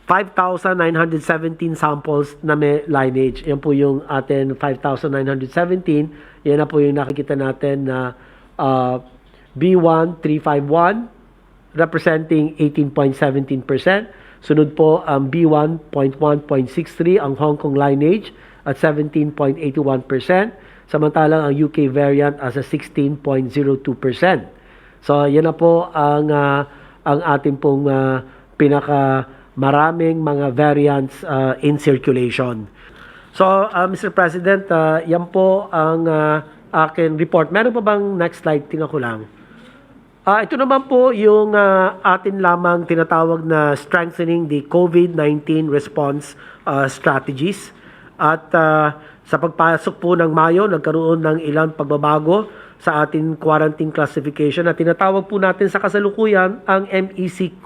5,917 samples na may lineage. Yan po yung atin 5,917. Yan na po yung nakikita natin na B1351 representing 18.17%. Sunod po ang B1.1.63 ang Hong Kong lineage at 17.81%. Samantalang ang UK variant as a 16.02%. So, yan na po ang ating pong pinakamaraming mga variants in circulation. So, Mr. President, yan po ang aking report. Meron pa bang next slide? Tingnan ko lang. Ito naman po yung atin lamang tinatawag na strengthening the COVID-19 response strategies. At sa pagpasok po ng Mayo, nagkaroon ng ilang pagbabago sa ating quarantine classification na tinatawag po natin sa kasalukuyan ang MECQ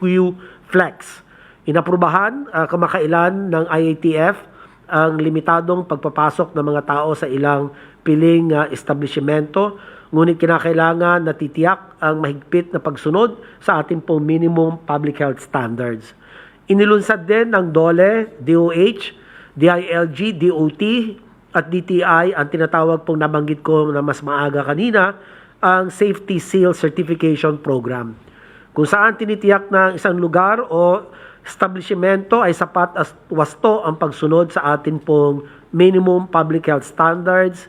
Flex. Inaprubahan kamakailan ng IATF ang limitadong pagpapasok ng mga tao sa ilang piling establishmento, ngunit kinakailangan na titiyak ang mahigpit na pagsunod sa ating pong minimum public health standards. Inilunsad din ng DOLE, DOH, DILG, DOT at DTI ang tinatawag pong nabanggit ko na mas maaga kanina, ang Safety Seal Certification Program. Kung saan tinitiyak na isang lugar o establishmento ay sapat at wasto ang pagsunod sa atin pong minimum public health standards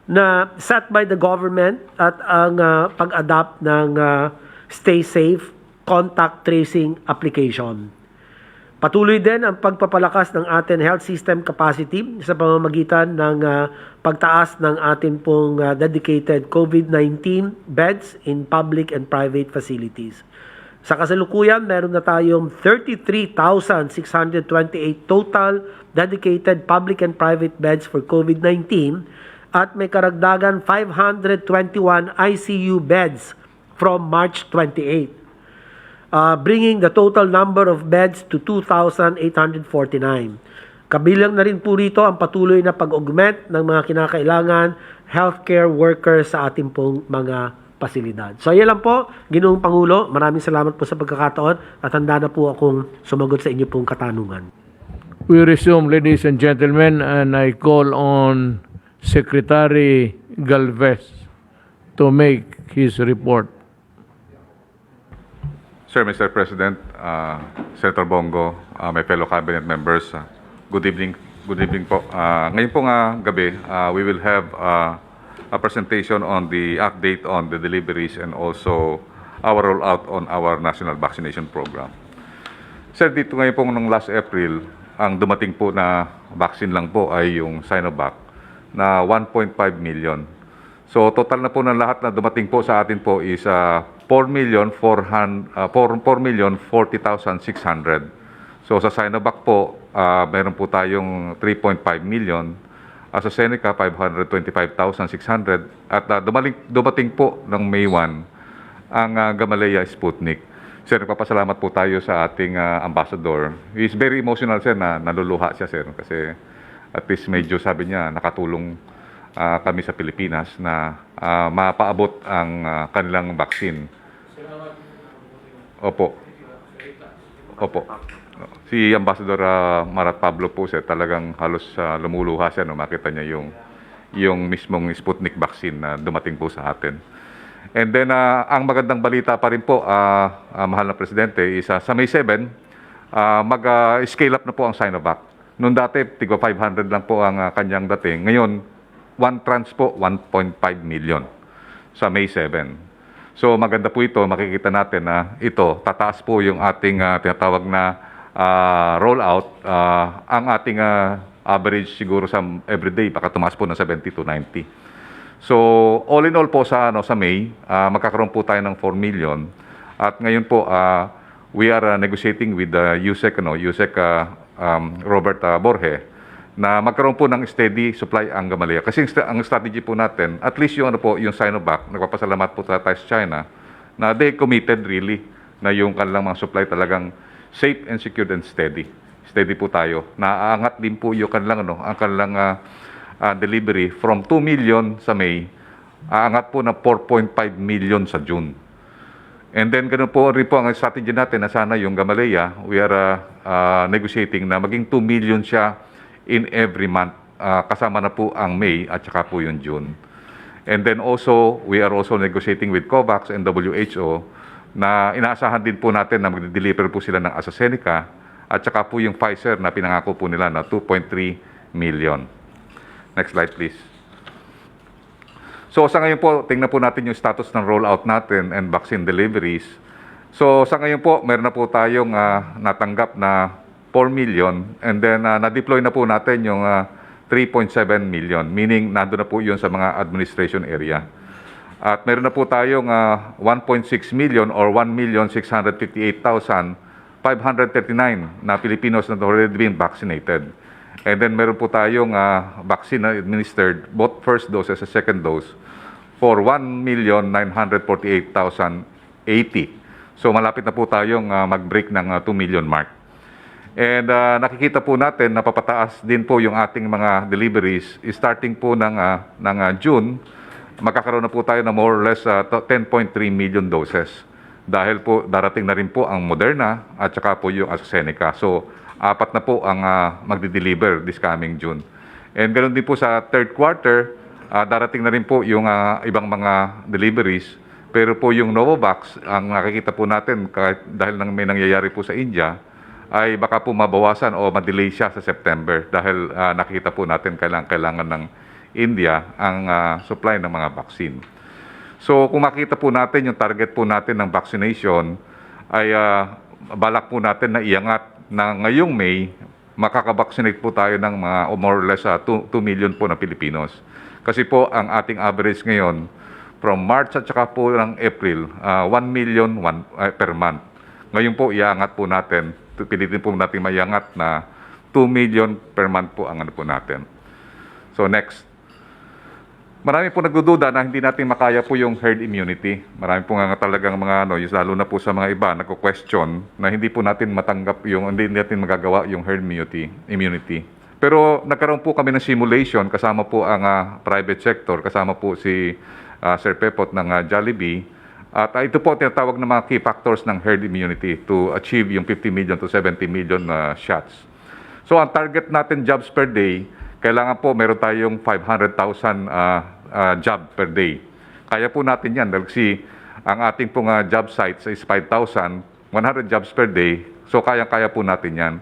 na set by the government at ang pag-adapt ng Stay Safe Contact Tracing Application. Patuloy din ang pagpapalakas ng ating health system capacity sa pamamagitan ng pagtaas ng ating pong dedicated COVID-19 beds in public and private facilities. Sa kasalukuyan, meron na tayong 33,628 total dedicated public and private beds for COVID-19 at may karagdagan 521 ICU beds from March 28. Bringing the total number of beds to 2,849. Kabilang na rin po rito ang patuloy na pag-augment ng mga kinakailangan healthcare workers sa ating pong mga pasilidad. So, yan lang po, Ginoong Pangulo. Maraming salamat po sa pagkakataon at handa na po akong sumagot sa inyo pong katanungan. We resume, ladies and gentlemen, and I call on Secretary Galvez to make his report. Sir, Mr. President, Senator Bongo, my fellow cabinet members, good evening po. Ngayon po gabi, we will have a presentation on the update on the deliveries and also our rollout on our national vaccination program. Sir, dito ngayon po nung last April, ang dumating po na vaccine lang po ay yung Sinovac na 1.5 million. So total na po ng lahat na dumating po sa atin po is 4,040,600. So sa Sinovac po, meron po tayong 3.5 million. Sa Seneca, 525,600. At dumating po ng May 1 ang Gamaleya Sputnik. Sir, nagpapasalamat po tayo sa ating ambassador. He is very emotional, sir, na naluluha siya, sir. Kasi at least medyo sabi niya, nakatulong kami sa Pilipinas na mapaabot ang kanilang vaccine. Opo. Opo. Si Ambassador Marat Pablo po, sir, talagang halos lumuluha siya, no? Makita niya yung mismong Sputnik vaccine na dumating po sa atin. And then, ang magandang balita pa rin po, mahal na Presidente, is sa May 7, mag-scale up na po ang Sinovac. Noong dati, tigwa 500 lang po ang kanyang dating. Ngayon, one tranche po, 1.5 million sa May 7. So maganda po ito, makikita natin na ito, tataas po yung ating tinatawag na rollout. Ang ating average siguro sa everyday, baka tumaas po ng 70 to 90. So, all in all po sa May, magkakaroon po tayo ng 4 million. At ngayon po, we are negotiating with the USEC, Robert Borge, na magkaroon po ng steady supply ang Gamaleya. Kasi ang strategy po natin, at least yung Sinovac, nagpapasalamat po tayo sa China, na they committed really na yung kanilang mga supply talagang safe and secured and steady. Steady po tayo. Naaangat din po yung kanilang, ang kanilang delivery from 2 million sa May, aangat po na 4.5 million sa June. And then ganun po rin po ang strategy natin na sana yung Gamaleya, we are negotiating na maging 2 million siya in every month. Kasama na po ang May at saka po yung June. And then also, we are also negotiating with COVAX and WHO na inaasahan din po natin na mag-deliver po sila ng AstraZeneca at saka po yung Pfizer na pinangako po nila na 2.3 million. Next slide, please. So, sa ngayon po, tingnan po natin yung status ng rollout natin and vaccine deliveries. So, sa ngayon po, meron na po tayong natanggap na 4 million and then na-deploy na po natin yung 3.7 million, meaning nandun na po yun sa mga administration area. At meron na po tayong 1.6 million or 1,658,539 na Filipinos na already been vaccinated. And then meron po tayong vaccine na administered, both first dose and second dose, for 1,948,080. So malapit na po tayong mag-break ng 2 million mark. And nakikita po natin na papataas din po yung ating mga deliveries. Starting po ng June, magkakaroon na po tayo na more or less 10.3 million doses. Dahil po darating na rin po ang Moderna at saka po yung AstraZeneca. So 4 na po ang magdi-deliver this coming June. And ganoon din po sa third quarter, darating na rin po yung ibang mga deliveries. Pero po yung Novavax, ang nakikita po natin kahit dahil may nangyayari po sa India, ay baka po mabawasan o ma-delay siya sa September dahil nakikita po natin kailangan ng India ang supply ng mga vaccine. So kung makita po natin yung target po natin ng vaccination ay balak po natin na iangat na ngayong May, makakavaccinate po tayo ng mga more or less 2 million po na Pilipinos. Kasi po ang ating average ngayon from March at saka po ng April, 1 million per month. Ngayon po iangat po natin, pilitin po natin maiangat na 2 million per month po ang po natin. So next. Marami po nagdududa na hindi natin makaya po yung herd immunity. Marami po nga talagang mga lalo na po sa mga iba, nagko-question na hindi po natin matanggap hindi natin magagawa yung herd immunity. Pero nagkaroon po kami ng simulation kasama po ang private sector, kasama po si Sir Pepot ng Jollibee. At ito po tinatawag na mga key factors ng herd immunity to achieve yung 50 million to 70 million shots. So ang target natin jobs per day, kailangan po meron tayong 500,000 job per day. Kaya po natin yan dahil ang ating pong job sites is 5,000, 100 jobs per day. So kaya po natin yan.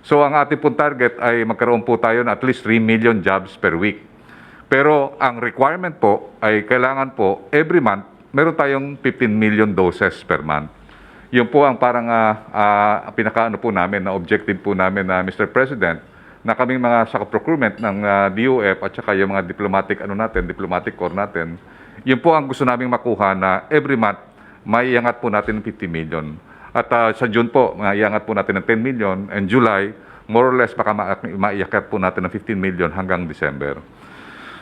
So ang ating pong target ay magkaroon po tayo na at least 3 million jobs per week. Pero ang requirement po ay kailangan po every month meron tayong 15 million doses per month. Yun po ang parang pinakaano po namin na objective po namin na Mr. President, na kaming mga sa procurement ng DOF at saka yung mga diplomatic corps natin, yun po ang gusto naming makuha na every month, maiangat po natin ng 50 million. At sa June po, maiangat po natin ng 10 million, and July, more or less baka maiakyat po natin ng 15 million hanggang December.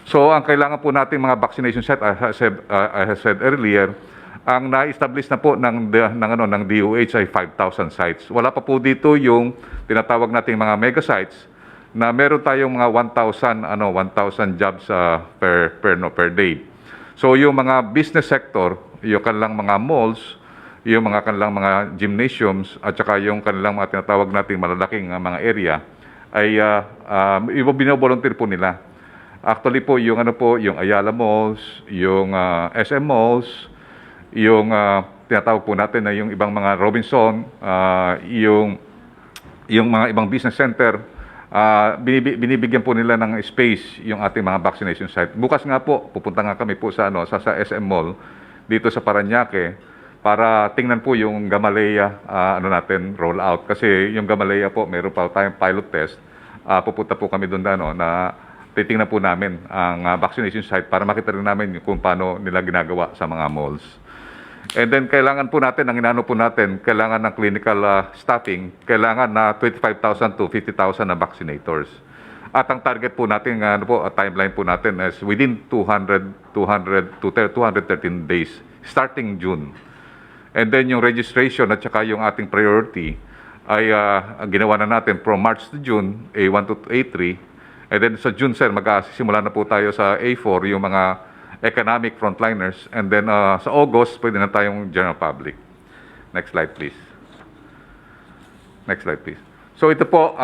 So ang kailangan po natin mga vaccination site, I have said earlier, ang na-establish na po ng DOH ay 5,000 sites. Wala pa po dito yung tinatawag nating mga mega sites na meron tayong mga 1,000 jobs per day. So yung mga business sector, yung kanilang mga malls, yung mga kanilang mga gymnasiums at saka yung kanilang mga tinatawag nating malalaking mga area ay binovolunteer po nila. Actually po yung yung Ayala Malls, yung SM Malls, yung tinatawag po natin na yung ibang mga Robinson, yung mga ibang business center, binibigyan po nila ng space yung ating mga vaccination site. Bukas nga po, pupunta nga kami po sa SM Mall dito sa Parañaque para tingnan po yung Gamaleya roll out kasi yung Gamaleya po meron pa tayong pilot test. Pupunta po kami doon na titingnan po namin ang vaccination site para makita rin namin kung paano nila ginagawa sa mga malls. And then kailangan po natin, ang inano po natin, kailangan ng clinical staffing, kailangan na 25,000 to 50,000 na vaccinators. At ang target po natin, timeline po natin is within 200 to 213 days, starting June. And then yung registration at saka yung ating priority ay ginawa na natin from March to June, A1 to A3. And then sa June, sir, magsisimula na po tayo sa A4, yung mga economic frontliners, and then sa August, pwede na tayong general public. Next slide, please. Next slide, please. So ito po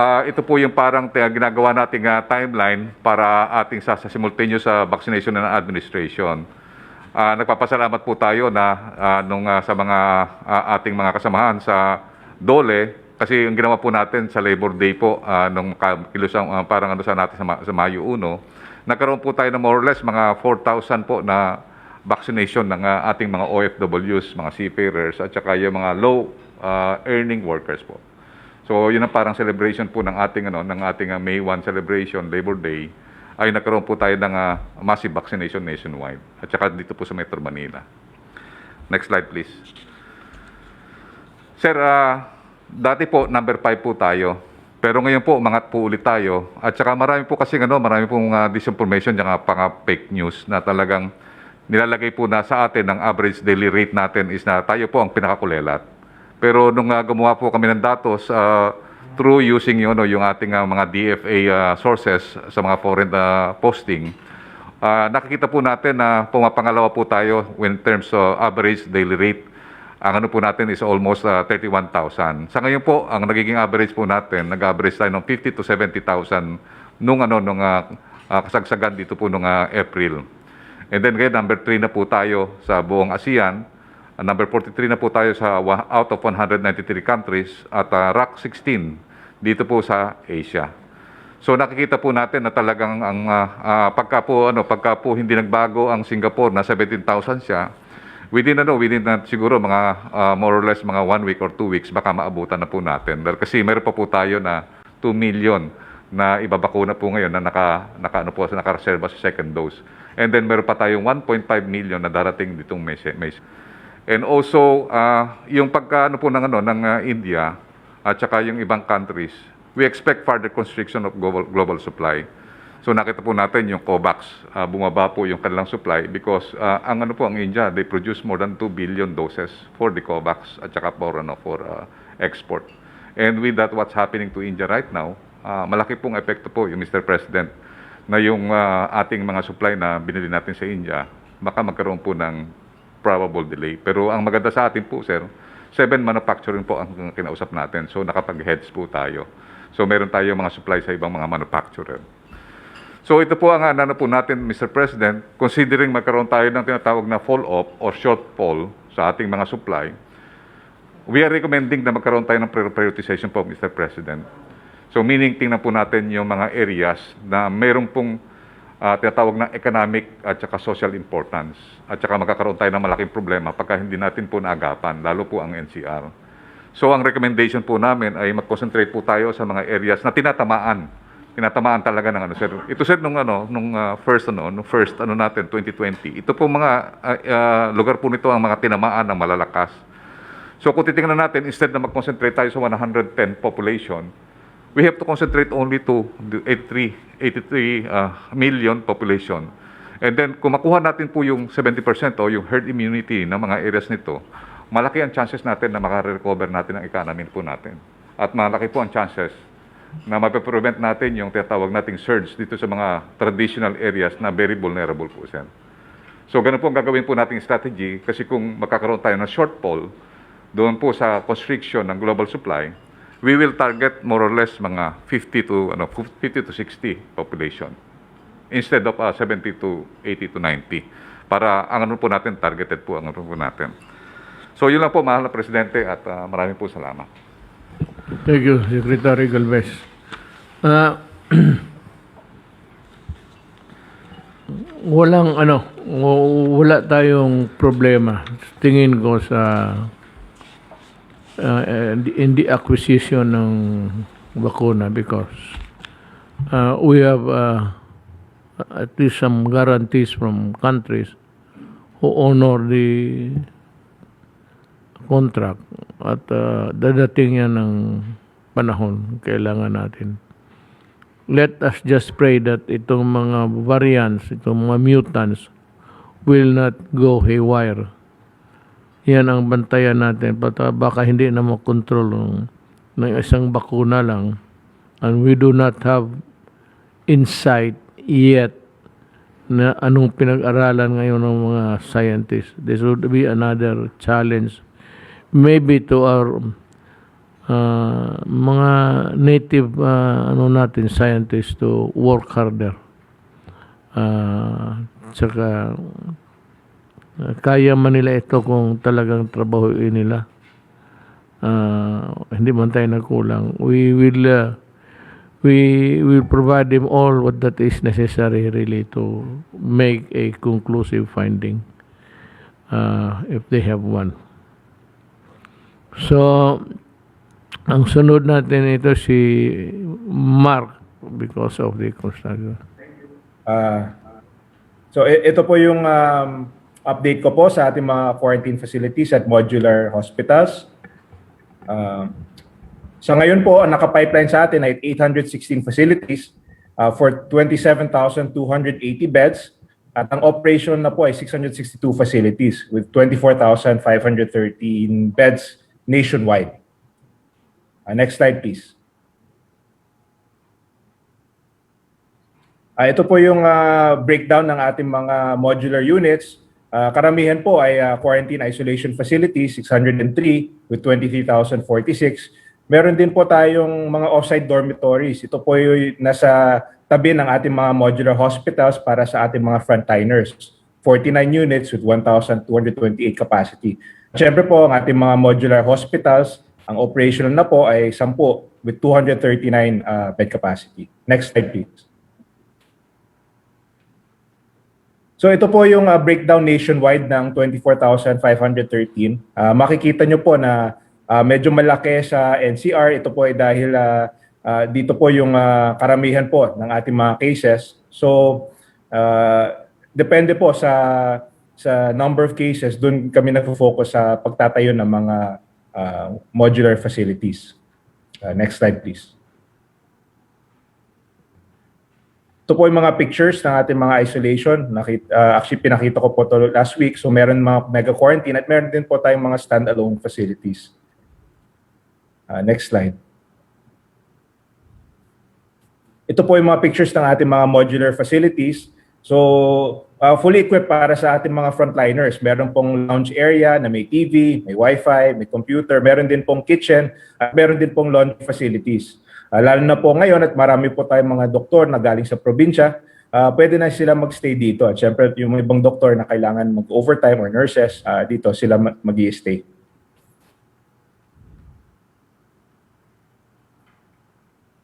yung parang ginagawa nating timeline para ating sa simultaneous vaccination ng administration. Nagpapasalamat po tayo na sa mga ating mga kasamahan sa DOLE, kasi yung ginawa po natin sa Labor Day po, nung kilusang parang sa natin sa Mayo 1, nagkaroon po tayo ng more or less mga 4,000 po na vaccination ng ating mga OFWs, mga seafarers, at saka yung mga low earning workers po. So yun ang parang celebration po ng ating May 1 celebration, Labor Day, ay nagkaroon po tayo ng massive vaccination nationwide, at saka dito po sa Metro Manila. Next slide, please. Sir, dati po number 5 po tayo. Pero ngayon po, umangat po ulit tayo. At saka marami po kasi marami pong disinformation at fake news na talagang nilalagay po na sa atin ang average daily rate natin is na tayo po ang pinakakulelat. Pero nung gumawa po kami ng datos through using yung ating mga DFA sources sa mga foreign posting, nakikita po natin na pumapangalawa po tayo in terms of average daily rate. Ang po natin is almost 31,000. Sa ngayon po, ang nagiging average po natin, nag-average tayo ng 50 to 70,000 nung kasagsagan dito po nung April. And then ngayon, number 3 na po tayo sa buong ASEAN. Number 43 na po tayo sa out of 193 countries at rank 16 dito po sa Asia. So nakikita po natin na talagang ang pagka po hindi nagbago ang Singapore na 17,000 siya, within siguro mga more or less mga 1 week or 2 weeks baka maabutan na po natin. Kasi meron pa po tayo na 2 million na ibabakuna po ngayon na nakareserva sa second dose. And then meron pa tayong 1.5 million na darating ditong mes. And also yung pagka ng India at saka yung ibang countries, we expect further constriction of global supply. So nakita po natin yung COVAX, bumaba po yung kanilang supply because ang India, they produce more than 2 billion doses for the COVAX at saka for export. And with that, what's happening to India right now, malaki pong epekto po yung Mr. President na yung ating mga supply na binili natin sa India, baka magkaroon po ng probable delay. Pero ang maganda sa atin po, sir, 7 manufacturing po ang kinausap natin. So nakapag-heads po tayo. So meron tayo mga supply sa ibang mga manufacturer. So ito po ang po natin, Mr. President, considering magkaroon tayo ng tinatawag na fall-off or shortfall sa ating mga supply, we are recommending na magkaroon tayo ng prioritization po, Mr. President. So meaning, tingnan po natin yung mga areas na mayroon pong tinatawag na economic at saka social importance. At saka magkakaroon tayo ng malaking problema pagka hindi natin po naagapan, lalo po ang NCR. So ang recommendation po namin ay mag-concentrate po tayo sa mga areas na tinatamaan talaga ng sir. Ito sir nung first natin 2020. Ito po mga lugar po nito ang mga tinamaan ng malalakas. So kung titingnan natin, instead na mag-concentrate tayo sa 110 population, we have to concentrate only to the 83 million population. And then kung makuha natin po yung 70% o yung herd immunity ng mga areas nito, malaki ang chances natin na makarecover natin ang economy po natin. At malaki po ang chances na mapaprevent natin yung tinatawag nating surge dito sa mga traditional areas na very vulnerable po siya. So ganun po ang gagawin po nating strategy kasi kung magkakaroon tayo ng shortfall doon po sa constriction ng global supply, we will target more or less mga 50 to 60 population instead of 70 to 80 to 90 para ang ano po natin targeted po ang ano po natin. So yun lang po, mahal na Presidente, at maraming po salamat. Thank you, Secretary Galvez. Wala tayong problema. Tingin ko sa in the acquisition ng bakuna because we have at least some guarantees from countries who honor the contract at dadating yan ng panahon kailangan natin. Let us just pray that itong mga variants, itong mga mutants will not go haywire. Yan ang bantayan natin. Baka hindi na makontrol ng isang bakuna lang and we do not have insight yet na anong pinag-aralan ngayon ng mga scientists. This would be another challenge maybe to our mga native natin scientists to work harder. Tsaka kaya man nila ito kung talagang trabahoin nila. Hindi man tayo nagkulang. We will provide them all what that is necessary really to make a conclusive finding if they have one. So, ang sunod natin ito si Mark because of the construction. So ito po yung update ko po sa ating mga quarantine facilities at modular hospitals. Sa ngayon po, ang naka-pipeline sa atin ay 816 facilities for 27,280 beds at ang operation na po ay 662 facilities with 24,513 beds nationwide. Next slide, please. Ito po yung breakdown ng ating mga modular units. Karamihan po ay quarantine isolation facilities, 603 with 23,046. Meron din po tayong mga offsite dormitories. Ito po yung nasa tabi ng ating mga modular hospitals para sa ating mga frontliners. 49 units with 1,228 capacity. Siyempre po, ang ating mga modular hospitals, ang operational na po ay 10 with 239 bed capacity. Next slide, please. So ito po yung breakdown nationwide ng 24,513. Makikita nyo po na medyo malaki sa NCR. Ito po ay dahil dito po yung karamihan po ng ating mga cases. So depende po sa number of cases, doon kami nagfo-focus sa pagtatayo ng mga modular facilities. Next slide, please. Ito po yung mga pictures ng ating mga isolation. Actually, pinakita ko po ito last week. So, meron mga mega quarantine at meron din po tayong mga standalone facilities. Next slide. Ito po yung mga pictures ng ating mga modular facilities. So, fully equipped para sa ating mga frontliners. Meron pong lounge area na may TV, may wifi, may computer. Meron din pong kitchen at meron din pong laundry facilities. Lalo na po ngayon at marami po tayong mga doktor na galing sa probinsya, pwede na sila magstay dito. At syempre yung ibang doktor na kailangan mag-overtime or nurses, dito sila mag-i-stay.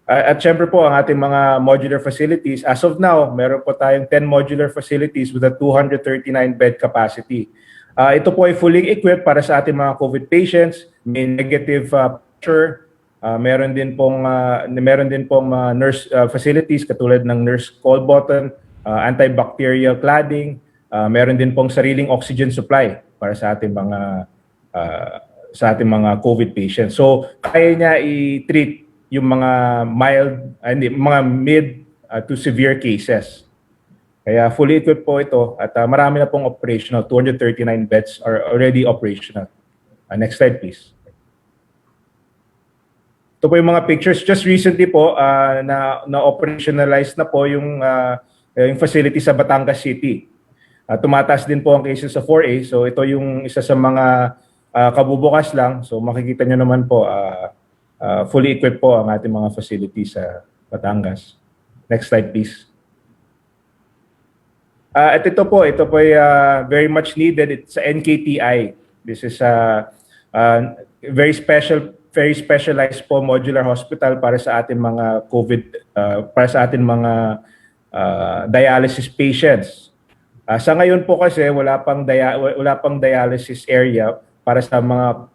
At syempre po ang ating mga modular facilities, as of now, meron po tayong 10 modular facilities with a 239 bed capacity. Ito po ay fully equipped para sa ating mga COVID patients, may negative pressure. Meron din pong nurse facilities katulad ng nurse call button, antibacterial cladding, meron din pong sariling oxygen supply para sa ating mga sa ating mga COVID patients. So kaya niya i-treat yung mga mga mid to severe cases. Kaya fully equipped po ito at marami na pong operational. 239 beds are already operational. Next slide please. Ito po yung mga pictures. Just recently po, na-operationalize na po yung facility sa Batangas City. Tumataas din po ang cases sa 4A. So ito yung isa sa mga kabubukas lang. So makikita nyo naman po, fully equipped po ang ating mga facilities sa Batangas. Next slide please. At ito po ay very much needed. It's a NKTI. This is a very specialized po modular hospital para sa ating mga COVID, para sa ating mga dialysis patients. Sa ngayon po kasi wala pang dialysis area para sa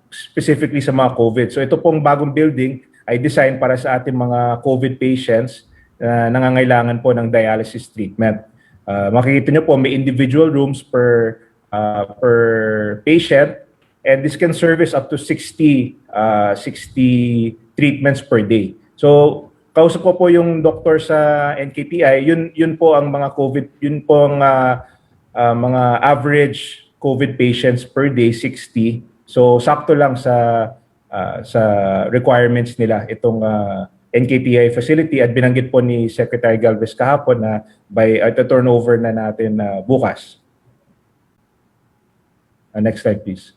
specifically sa mga COVID. So ito pong bagong building ay designed para sa ating mga COVID patients na nangangailangan po ng dialysis treatment. Makikita nyo po may individual rooms per patient, and this can service up to 60 treatments per day. So kausap ko po yung doktor sa NKTI, yun po ang mga COVID, yun po ang mga average COVID patients per day, 60. So sakto lang sa requirements nila itong NKTI facility, at binanggit po ni Secretary Galvez kahapon na turnover na natin bukas. Next slide please.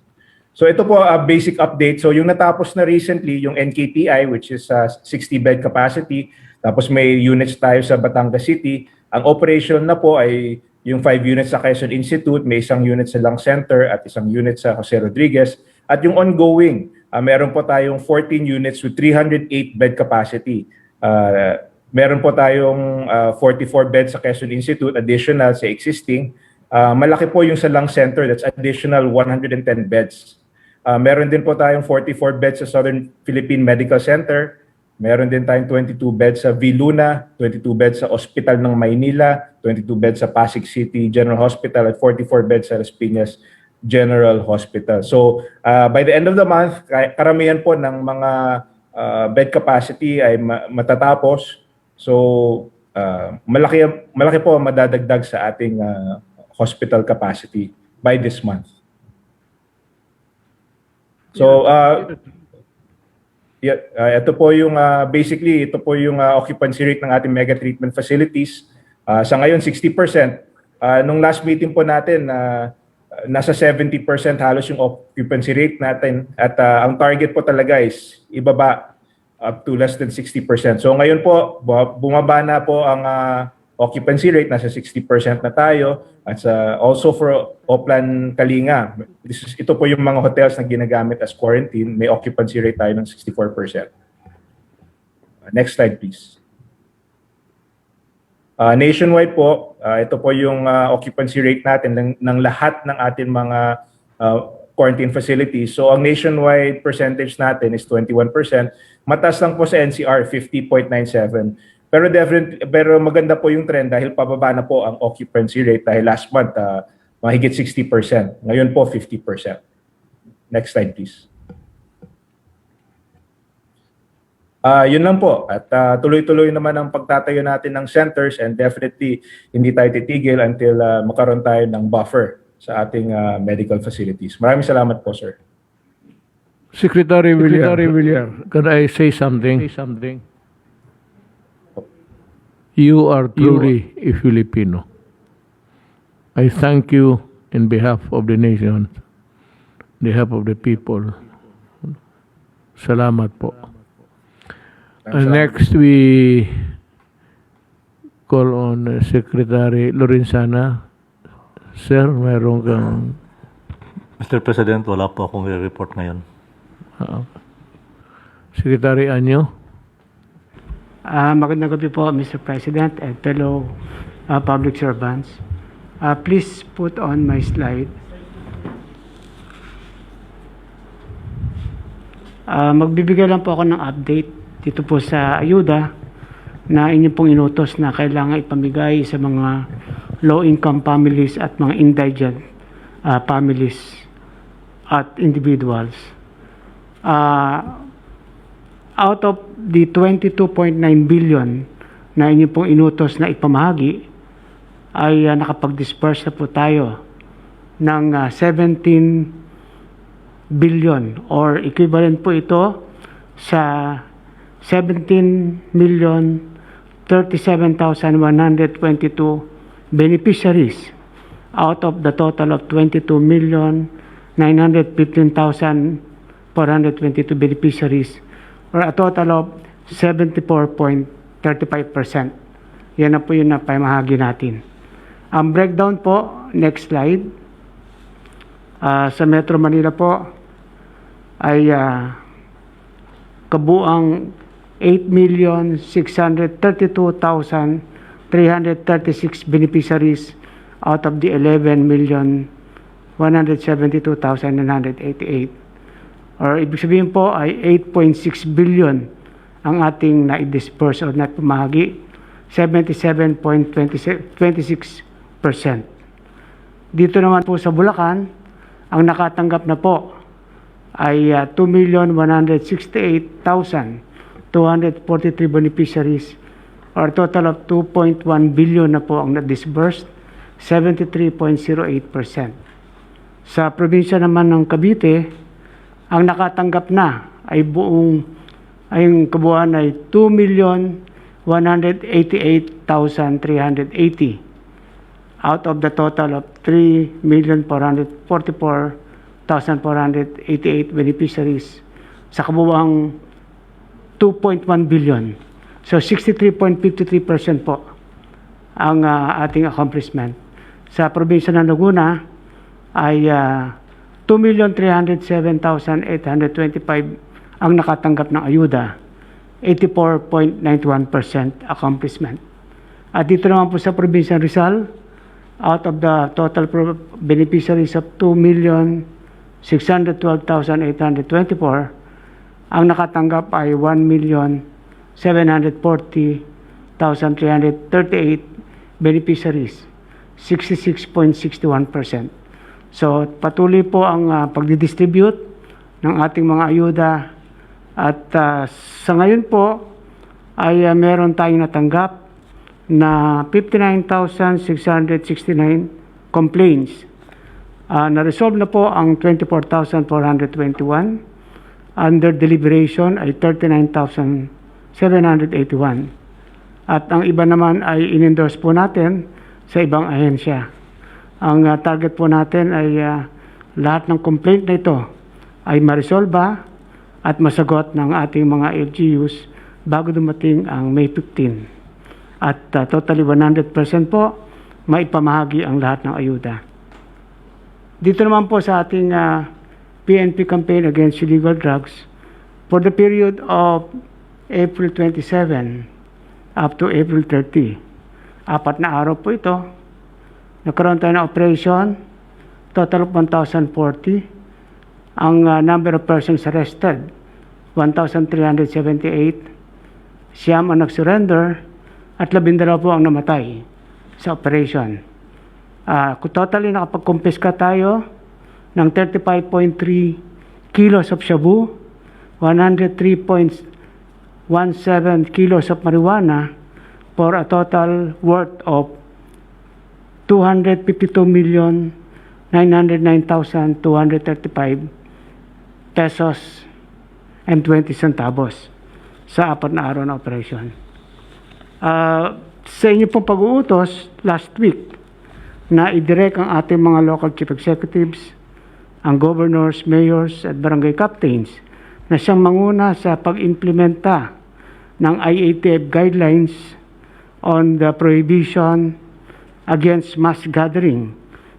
So ito po basic update. So yung natapos na recently, yung NKTI, which is 60 bed capacity, tapos may units tayo sa Batangas City. Ang operation na po ay yung 5 units sa Quezon Institute, may isang unit sa Lang Center at isang unit sa Jose Rodriguez. At yung ongoing, meron po tayong 14 units with 308 bed capacity. Meron po tayong 44 beds sa Quezon Institute, additional sa existing. Malaki po yung sa Lang Center, that's additional 110 beds. Meron din po tayong 44 beds sa Southern Philippine Medical Center. Meron din tayong 22 beds sa Viluna, 22 beds sa Hospital ng Maynila, 22 beds sa Pasig City General Hospital, at 44 beds sa Las Piñas General Hospital. So by the end of the month, karamihan po ng mga bed capacity ay matatapos. So malaki po madadagdag sa ating hospital capacity by this month. So ito po yung basically ito po yung occupancy rate ng ating mega treatment facilities. Sa ngayon 60%. Nung last meeting po natin nasa 70% halos yung occupancy rate natin, at ang target po talaga is ibaba up to less than 60%. So ngayon po bumaba na po ang occupancy rate, nasa 60% na tayo. At also for Oplan Kalinga, ito po yung mga hotels na ginagamit as quarantine, may occupancy rate tayo ng 64%. Next slide please. Nationwide po, ito po yung occupancy rate natin ng lahat ng ating mga quarantine facilities. So ang nationwide percentage natin is 21%. Mataas lang po sa NCR, 50.97%. Pero maganda po yung trend dahil pababa na po ang occupancy rate dahil last month mahigit 60%. Ngayon po 50%. Next slide please. Yun lang po. At tuloy-tuloy naman ang pagtatayo natin ng centers, and definitely hindi tayo titigil until magkaroon tayo ng buffer sa ating medical facilities. Maraming salamat po, sir. Secretary Villar, can I say something? You are truly a Filipino. I thank you in behalf of the nation, on behalf of the people. Salamat po. Next, we call on Secretary Lorenzana. Sir, mayroon kang... Mr. President, wala po akong i-report ngayon. Secretary Anyo. Magandang gabi po, Mr. President and fellow public servants. Please put on my slide. Magbibigay lang po ako ng update dito po sa ayuda na inyong pong inutos na kailangan ipamigay sa mga low-income families at mga indigent families at individuals. Out of the 22.9 billion na inyo pong inutos na ipamahagi, ay nakapag-disperse na po tayo ng 17 billion or equivalent po ito sa 17,037,122 beneficiaries out of the total of 22,915,422 beneficiaries, or a total of 74.35%. Yan na po yung napamahagi natin. Ang breakdown po, next slide. Sa Metro Manila po ay kabuang 8,632,336 beneficiaries out of the 11,172,988. Or ibig sabihin po ay 8.6 billion ang ating na-disperse or napamahagi, 77.26%. Dito naman po sa Bulacan, ang nakatanggap na po ay 2,168,243 beneficiaries, or total of 2.1 billion na po ang na-disbursed, 73.08%. Sa probinsya naman ng Cavite, ang nakatanggap na ay ang kabuuan ay 2,188,380 out of the total of 3,444,488 beneficiaries sa kabuuang 2.1 billion. So 63.53% po ang ating accomplishment. Sa probinsya ng Laguna ay 2,307,825 ang nakatanggap ng ayuda, 84.91% accomplishment. At dito naman po sa probinsya ng Rizal, out of the total beneficiaries of 2,612,824, ang nakatanggap ay 1,740,338 beneficiaries, 66.61%. So patuloy po ang pagdidistribute ng ating mga ayuda, at sa ngayon po ay meron tayong natanggap na 59,669 complaints. Na-resolve na po ang 24,421. Under deliberation ay 39,781. At ang iba naman ay in-endorse po natin sa ibang ahensya. Ang target po natin ay lahat ng complaint na ito ay ma-resolve at masagot ng ating mga LGUs bago dumating ang May 15. At totally 100% po maipamahagi ang lahat ng ayuda. Dito naman po sa ating PNP campaign against illegal drugs, for the period of April 27 up to April 30, 4 na araw po ito, nagkaroon tayo ng operation, total of 1,040. Ang number of persons arrested, 1,378. Siyam ang nag-surrender at 12 po ang namatay sa operation. Totally nakapag-kumpiska tayo ng 35.3 kilos of shabu, 103.17 kilos of marijuana, for a total worth of 252,909,235 pesos and 20 centavos sa 4 na araw na operation. Sa inyo pong pag-uutos last week na i-direct ang ating mga local chief executives, ang governors, mayors at barangay captains na siyang manguna sa pag-implementa ng IATF guidelines on the prohibition against mass gathering,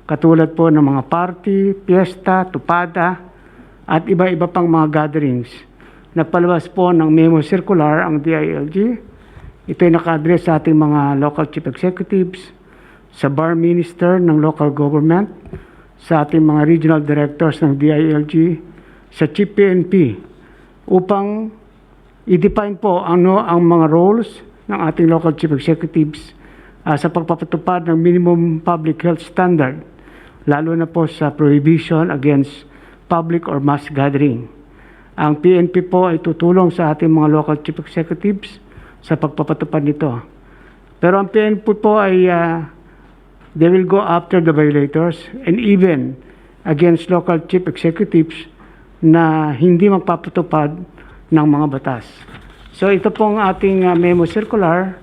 katulad po ng mga party, piyesta, tupada, at iba-iba pang mga gatherings. Napalabas po ng memo circular ang DILG. Ito ay naka-address sa ating mga local chief executives, sa bar minister ng local government, sa ating mga regional directors ng DILG, sa chief PNP, upang i-define po ano ang mga roles ng ating local chief executives sa pagpapatupad ng minimum public health standard, lalo na po sa prohibition against public or mass gathering. Ang PNP po ay tutulong sa ating mga local chief executives sa pagpapatupad nito. Pero ang PNP po ay they will go after the violators and even against local chief executives na hindi magpapatupad ng mga batas. So ito pong ating memo circular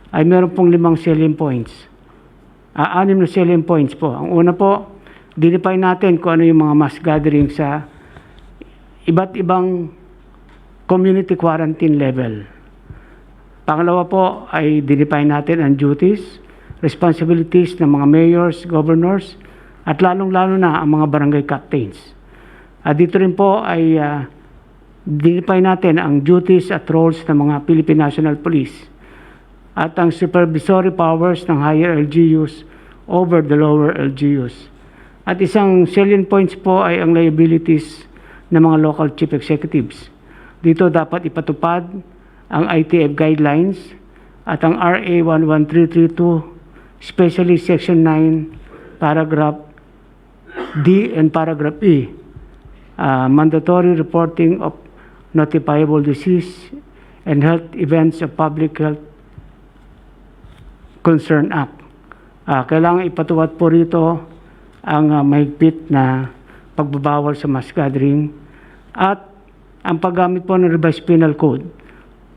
ay meron pong 5 selling points. 6 na selling points po. Ang una po, dinefine natin kung ano yung mga mass gathering sa iba't ibang community quarantine level. Pangalawa po ay dinefine natin ang duties, responsibilities ng mga mayors, governors, at lalong-lalo na ang mga barangay captains. At dito rin po ay dinefine natin ang duties at roles ng mga Philippine National Police at ang supervisory powers ng higher LGUs over the lower LGUs. At isang salient points po ay ang liabilities ng mga local chief executives. Dito dapat ipatupad ang ITF guidelines at ang RA 11332, especially Section 9, Paragraph D and Paragraph E, mandatory reporting of notifiable disease and health events of Public Health Concern Act. Kailangan ipatuwad po rito ang mahigpit na pagbabawal sa mass gathering at ang paggamit po ng revised penal code.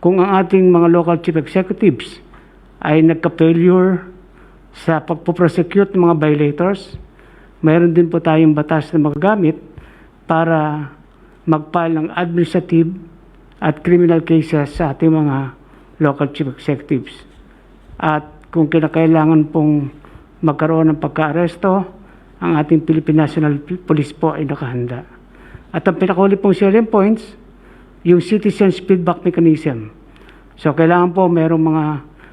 Kung ang ating mga local chief executives ay nagka-failure sa pagpo-prosecute ng mga violators, mayroon din po tayong batas na magagamit para mag-file ng administrative at criminal cases sa ating mga local chief executives. At kung kinakailangan pong magkaroon ng pagka-aresto, ang ating Philippine National Police po ay nakahanda. At ang pinakahuli pong selling points, yung citizens feedback mechanism. So kailangan po mayroong mga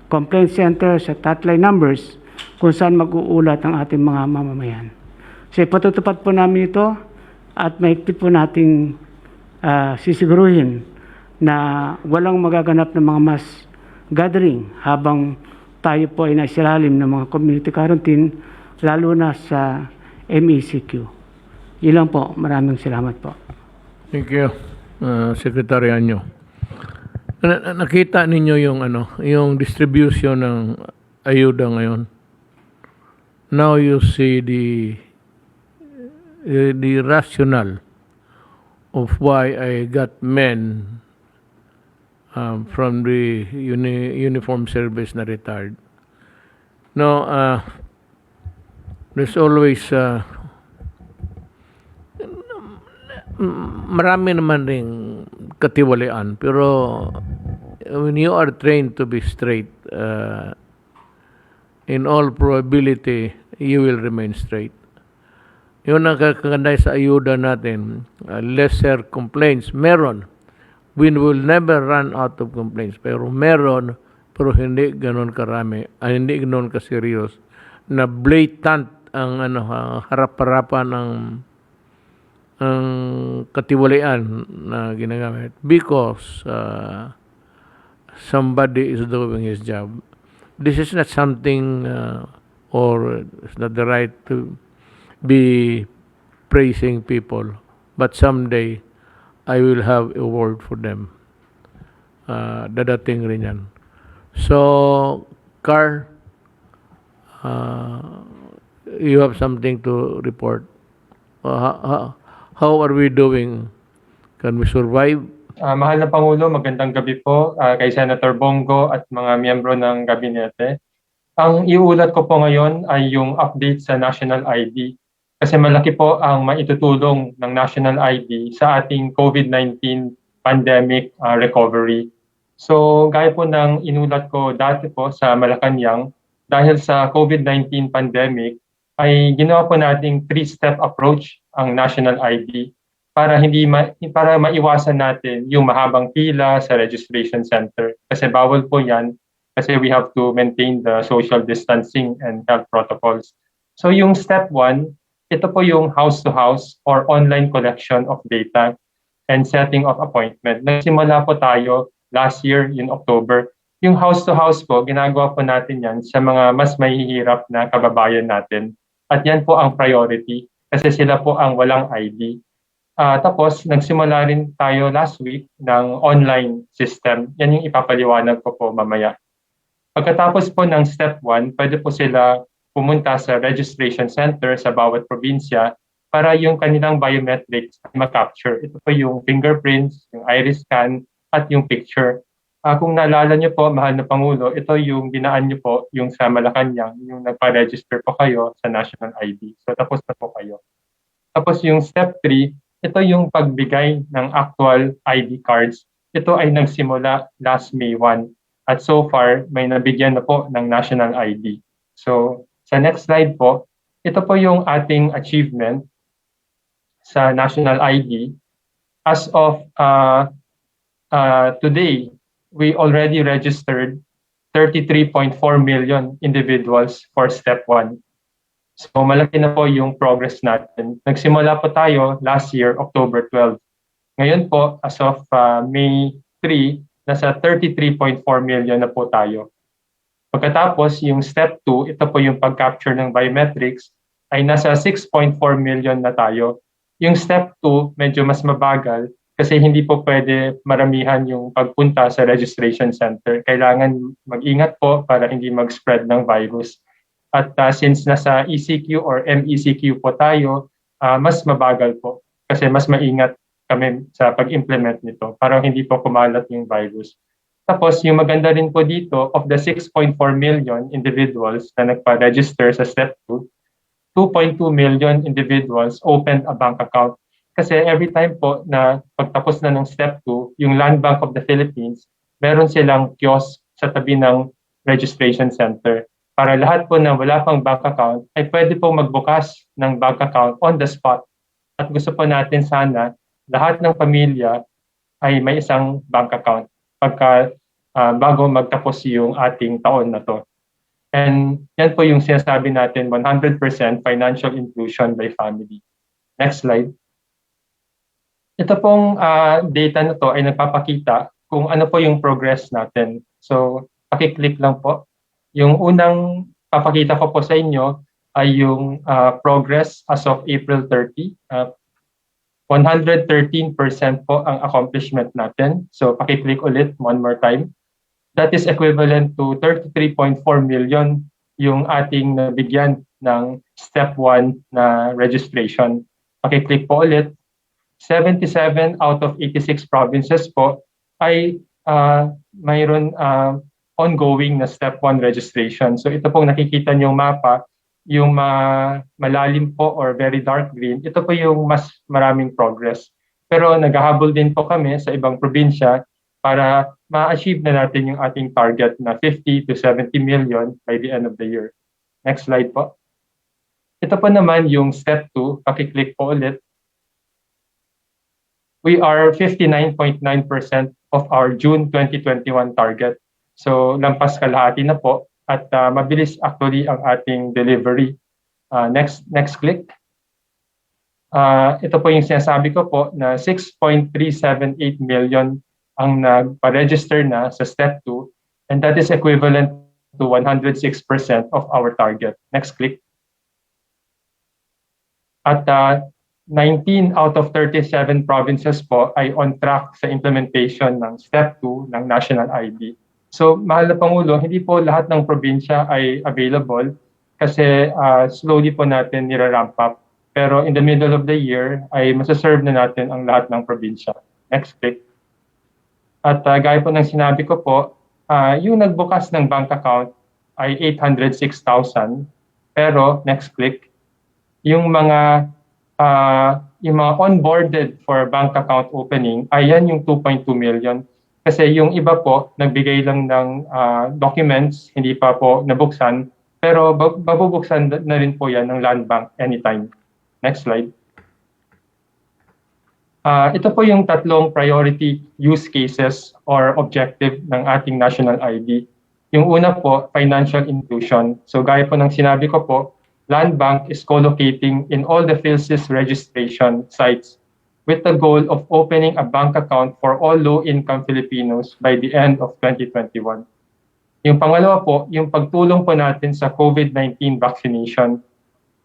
complaint centers at hotline numbers kung saan mag-uulat ang ating mga mamamayan. So ipatutupad po namin ito at mahigpit po nating sisiguruhin na walang magaganap ng mga mass gathering habang tayo po ay nasilalim ng mga community quarantine, lalo na sa MECQ. Yun lang po. Maraming salamat po. Thank you, Secretary Anyo. Nakita ninyo yung distribution ng ayuda ngayon. Now you see the rationale of why I got men from the uniform service na retired. No, there's always marami naman ring katiwalian, pero when you are trained to be straight, in all probability you will remain straight. Yun ang kakaganda sa ayuda natin. Lesser complaints meron. We will never run out of complaints, pero meron, pero hindi ganoon karami, hindi ganoon ka-serious na blatant ang harap-harapan ng katiwalian na ginagamit because somebody is doing his job. This is not something or it's not the right to be praising people, but someday I will have a word for them. Dadating rin yan. So, Carl, you have something to report. How are we doing? Can we survive? Mahal na Pangulo, magandang gabi po kay Senator Bongo at mga miyembro ng gabinete. Ang iulat ko po ngayon ay yung update sa National ID. Kasi malaki po ang maitutulong ng National ID sa ating COVID-19 pandemic recovery. So gaya po ng inulat ko dati po sa Malacañang, dahil sa COVID-19 pandemic, ay ginawa po nating 3-step approach ang National ID para para maiwasan natin yung mahabang pila sa registration center. Kasi bawal po yan kasi we have to maintain the social distancing and health protocols. So yung step 1, ito po yung house-to-house or online collection of data and setting of appointment. Nagsimula po tayo last year in October. Yung house-to-house po, ginagawa po natin yan sa mga mas mahihirap na kababayan natin. At yan po ang priority kasi sila po ang walang ID. Tapos, nagsimula rin tayo last week ng online system. Yan yung ipapaliwanag ko po mamaya. Pagkatapos po ng step 1, pwede po sila pumunta sa registration center sa bawat probinsya para yung kanilang biometrics ay ma-capture. Ito po yung fingerprints, yung iris scan, at yung picture. Kung naalala nyo po, mahal na Pangulo, ito yung dinaan nyo po, yung sa Malacañang, yung nagpa-register po kayo sa national ID. So tapos na po kayo. Tapos yung step 3, ito yung pagbigay ng actual ID cards. Ito ay nagsimula last May 1. At so far, may nabigyan na po ng national ID. So sa next slide po, ito po yung ating achievement sa national ID. As of today, we already registered 33.4 million individuals for step 1. So malaki na po yung progress natin. Nagsimula po tayo last year, October 12. Ngayon po, as of May 3, nasa 33.4 million na po tayo. Pagkatapos, yung step 2, ito po yung pag-capture ng biometrics, ay nasa 6.4 million na tayo. Yung step 2, medyo mas mabagal kasi hindi po pwede maramihan yung pagpunta sa registration center. Kailangan mag-ingat po para hindi mag-spread ng virus. At since nasa ECQ or MECQ po tayo, mas mabagal po kasi mas maingat kami sa pag-implement nito para hindi po kumalat yung virus. Tapos yung maganda rin po dito, of the 6.4 million individuals na nagpa-register sa step 2, 2.2 million individuals opened a bank account. Kasi every time po na pagtapos na ng step 2, yung Land Bank of the Philippines, meron silang kiosk sa tabi ng registration center. Para lahat po na wala pang bank account ay pwede po magbukas ng bank account on the spot. At gusto po natin sana lahat ng pamilya ay may isang bank account bago magtapos yung ating taon na to. And yan po yung sinasabi natin, 100% financial inclusion by family. Next slide. Ito pong data na to ay nagpapakita kung ano po yung progress natin. So, pakiclick lang po. Yung unang papakita ko po sa inyo ay yung progress as of April 30. 113% po ang accomplishment natin. So pakiclick ulit one more time. That is equivalent to 33.4 million yung ating nabigyan ng step 1 na registration. Pakiclick po ulit. 77 out of 86 provinces po ay mayroon ongoing na step 1 registration. So ito pong nakikita niyong mapa, yung malalim po or very dark green, ito po yung mas maraming progress. Pero naghahabol din po kami sa ibang probinsya para ma-achieve na natin yung ating target na 50 to 70 million by the end of the year. Next slide po. Ito po naman yung step 2, pakiclick po ulit. We are 59.9% of our June 2021 target. So lampas kalahati na po at mabilis actually ang ating delivery. Next click. Ito po yung sinasabi ko po na 6.378 million ang nagpa-register na sa step 2 and that is equivalent to 106% of our target. Next click. At 19 out of 37 provinces po ay on track sa implementation ng step 2 ng national ID. So, mahal na Pangulo, hindi po lahat ng probinsya ay available kasi slowly po natin nire-ramp up. Pero in the middle of the year ay masaserve na natin ang lahat ng probinsya. Next click. At gaya po ng sinabi ko po, yung nagbukas ng bank account ay 806,000. Pero, next click, yung mga onboarded for bank account opening, ayan yung 2.2 million. Kasi yung iba po, nagbigay lang ng documents, hindi pa po nabuksan, pero babubuksan na rin po yan ng Land Bank anytime. Next slide. Ito po yung tatlong priority use cases or objective ng ating national ID. Yung una po, financial inclusion. So gaya po ng sinabi ko po, Land Bank is co-locating in all the PhilSys registration sites with the goal of opening a bank account for all low-income Filipinos by the end of 2021. Yung pangalawa po, yung pagtulong po natin sa COVID-19 vaccination.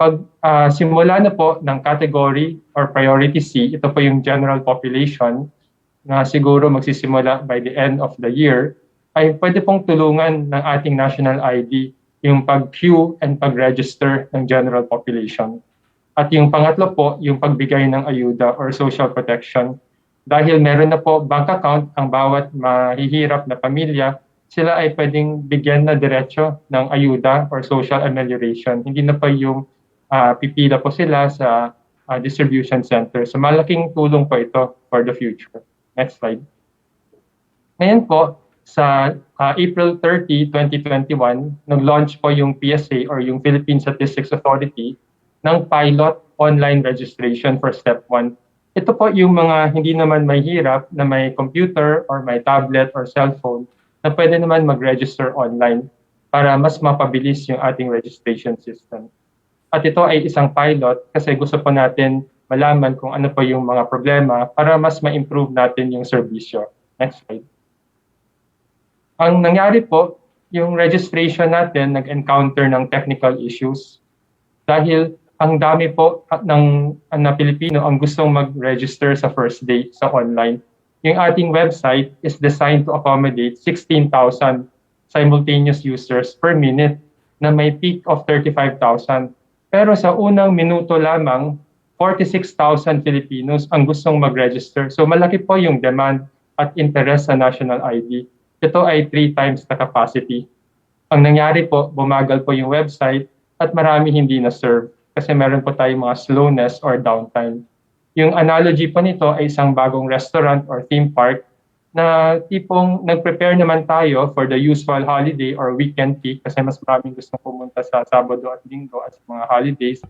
Pag simula na po ng category or priority C, ito po yung general population na siguro magsisimula by the end of the year, ay pwede pong tulungan ng ating national ID yung pag-queue and pag-register ng general population. At yung pangatlo po, yung pagbigay ng ayuda or social protection. Dahil meron na po bank account ang bawat mahihirap na pamilya, sila ay pwedeng bigyan na diretso ng ayuda or social amelioration. Hindi na pa yung pipila po sila sa distribution center. So malaking tulong po ito for the future. Next slide. Ngayon po, sa April 30, 2021, nag-launch po yung PSA or yung Philippine Statistics Authority ng pilot online registration for Step 1. Ito po yung mga hindi naman may hirap na may computer or may tablet or cellphone na pwede naman mag-register online para mas mapabilis yung ating registration system. At ito ay isang pilot kasi gusto po natin malaman kung ano pa yung mga problema para mas ma-improve natin yung serbisyo. Next slide. Ang nangyari po, yung registration natin nag-encounter ng technical issues dahil ang dami po na Pilipino ang gustong mag-register sa first day sa online. Yung ating website is designed to accommodate 16,000 simultaneous users per minute na may peak of 35,000. Pero sa unang minuto lamang, 46,000 Filipinos ang gustong mag-register. So malaki po yung demand at interest sa national ID. Ito ay 3 times the capacity. Ang nangyari po, bumagal po yung website at marami hindi na-serve kasi meron po tayong mga slowness or downtime. Yung analogy po nito ay isang bagong restaurant or theme park na tipong nag-prepare naman tayo for the usual holiday or weekend peak kasi mas maraming gustong pumunta sa Sabado at Linggo at mga holidays.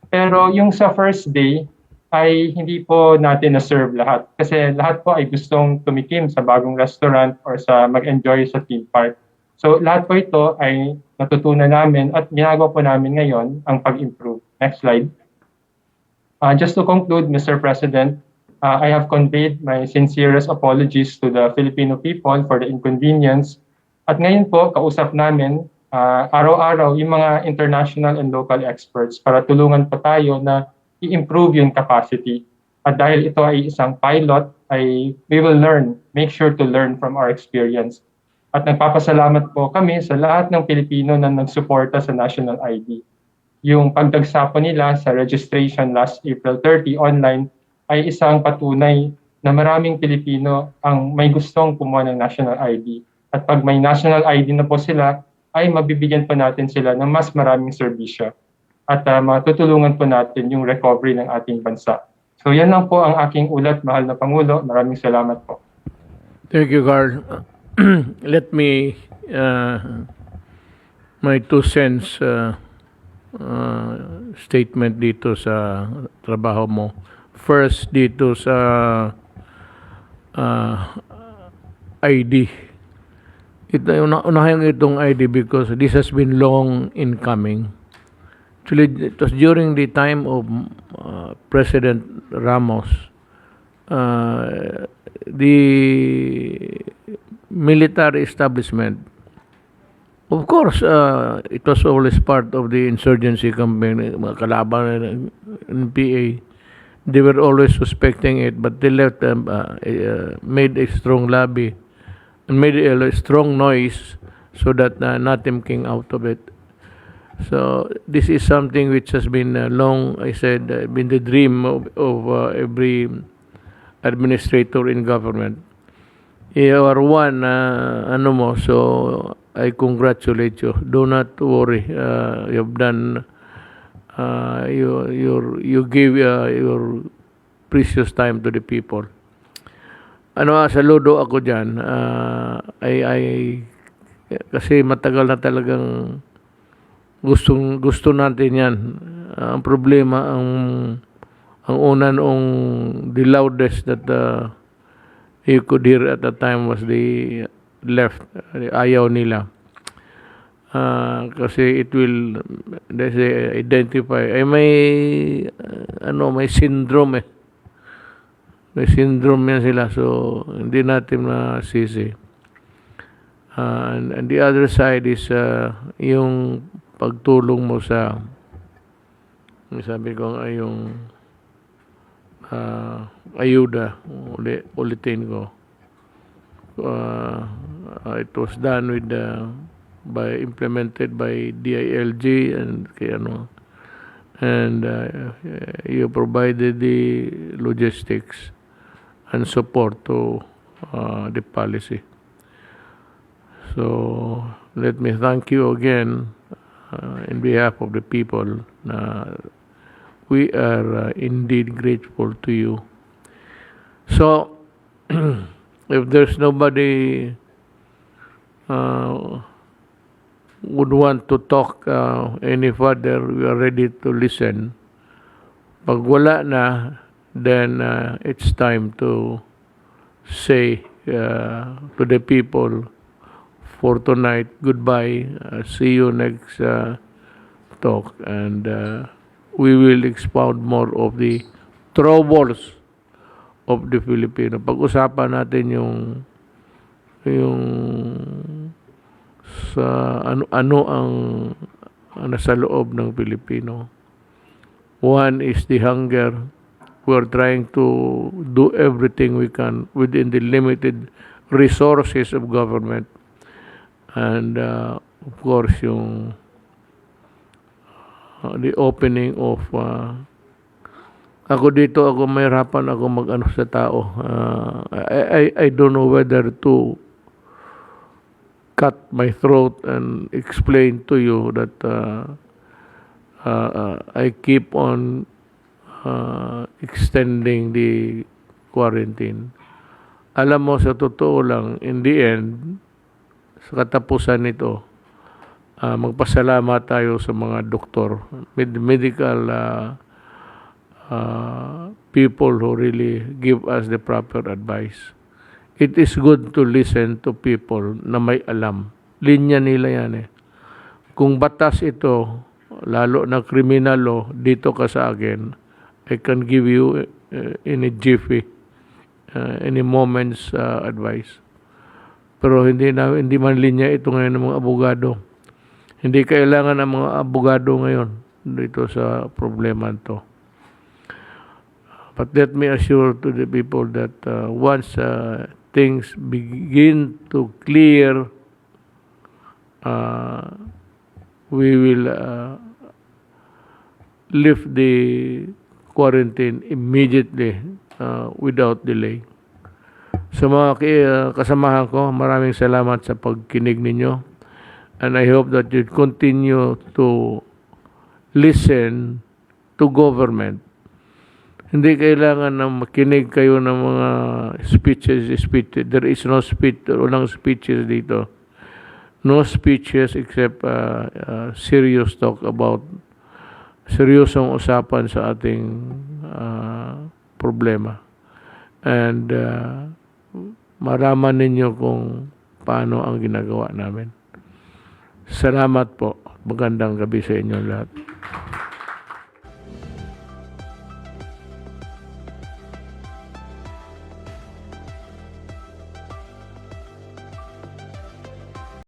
Pero yung sa first day, ay hindi po natin na-serve lahat. Kasi lahat po ay gustong tumikim sa bagong restaurant or sa mag-enjoy sa theme park. So lahat po ito ay natutunan namin at ginagawa po namin ngayon ang pag-improve. Next slide. Just to conclude, Mr. President, I have conveyed my sincerest apologies to the Filipino people for the inconvenience. At ngayon po, kausap namin araw-araw yung mga international and local experts para tulungan po tayo na i-improve yung capacity. At dahil ito ay isang pilot, we will make sure to learn from our experience. At nagpapasalamat po kami sa lahat ng Pilipino na nagsuporta sa National ID. Yung pagdagsa po nila sa registration last April 30 online ay isang patunay na maraming Pilipino ang may gustong kumuha ng National ID. At pag may National ID na po sila, ay mabibigyan po natin sila ng mas maraming serbisyo. At matutulungan po natin yung recovery ng ating bansa. So yan lang po ang aking ulat, mahal na Pangulo. Maraming salamat po. Thank you, Carl. Let me, my 2 cents statement dito sa trabaho mo. First, dito sa ID. Unahin itong ID because this has been long in coming. Actually, it was during the time of President Ramos. The military establishment, of course, it was always part of the insurgency campaign, mga kalaban ng PA. They were always suspecting it, but they made a strong lobby and made a strong noise so that nothing came out of it. So this is something which has been long, I said, been the dream of every administrator in government. You are one, so I congratulate you. Do not worry. You have done. You give your precious time to the people. Saludo ako dyan. Kasi matagal na talagang gusto natin yan. Ang problema, ang una noong the loudest that you could hear at the time was the left. Ayaw nila. Kasi it will identify. May syndrome eh. May syndrome yan sila. So, hindi natin masisi. And the other side is yung pagtulong mo sa sabi ko ay yung ayuda, ulitin ko. It was done with implemented by DILG and you provided the logistics and support to the policy. So let me thank you again in behalf of the people. We are indeed grateful to you. So if there's nobody would want to talk any further, we are ready to listen. Pag wala na, then it's time to say to the people for tonight, goodbye. See you next talk, and we will expound more of the troubles of the Filipino. Pag-usapan natin yung sa ano ang nasa loob ng Pilipino. One is the hunger. We are trying to do everything we can within the limited resources of government. And of course, yung the opening of ako mahirapan ako mag-ano sa tao. I don't know whether to cut my throat and explain to you that I keep on extending the quarantine. Alam mo, sa totoo lang, in the end, sa katapusan nito, magpasalamat tayo sa mga doktor, medical people who really give us the proper advice. It is good to listen to people na may alam. Linya nila yan eh. Kung batas ito, lalo na criminal law, dito ka sa akin, I can give you in a jiffy, any moment's advice. Pero hindi man linya ito ngayon ng mga abogado. Hindi kailangan ng mga abogado ngayon dito sa problema ito. But let me assure to the people that once things begin to clear, we will lift the quarantine immediately without delay. Sa mga kasamahan ko, maraming salamat sa pagkinig ninyo. And I hope that you continue to listen to government. Hindi kailangan na makinig kayo ng mga speeches. There is no speech, walang speeches dito. No speeches except serious talk about seryosong usapan sa ating problema. And maraman ninyo kung paano ang ginagawa namin. Salamat po. Magandang gabi sa inyo lahat.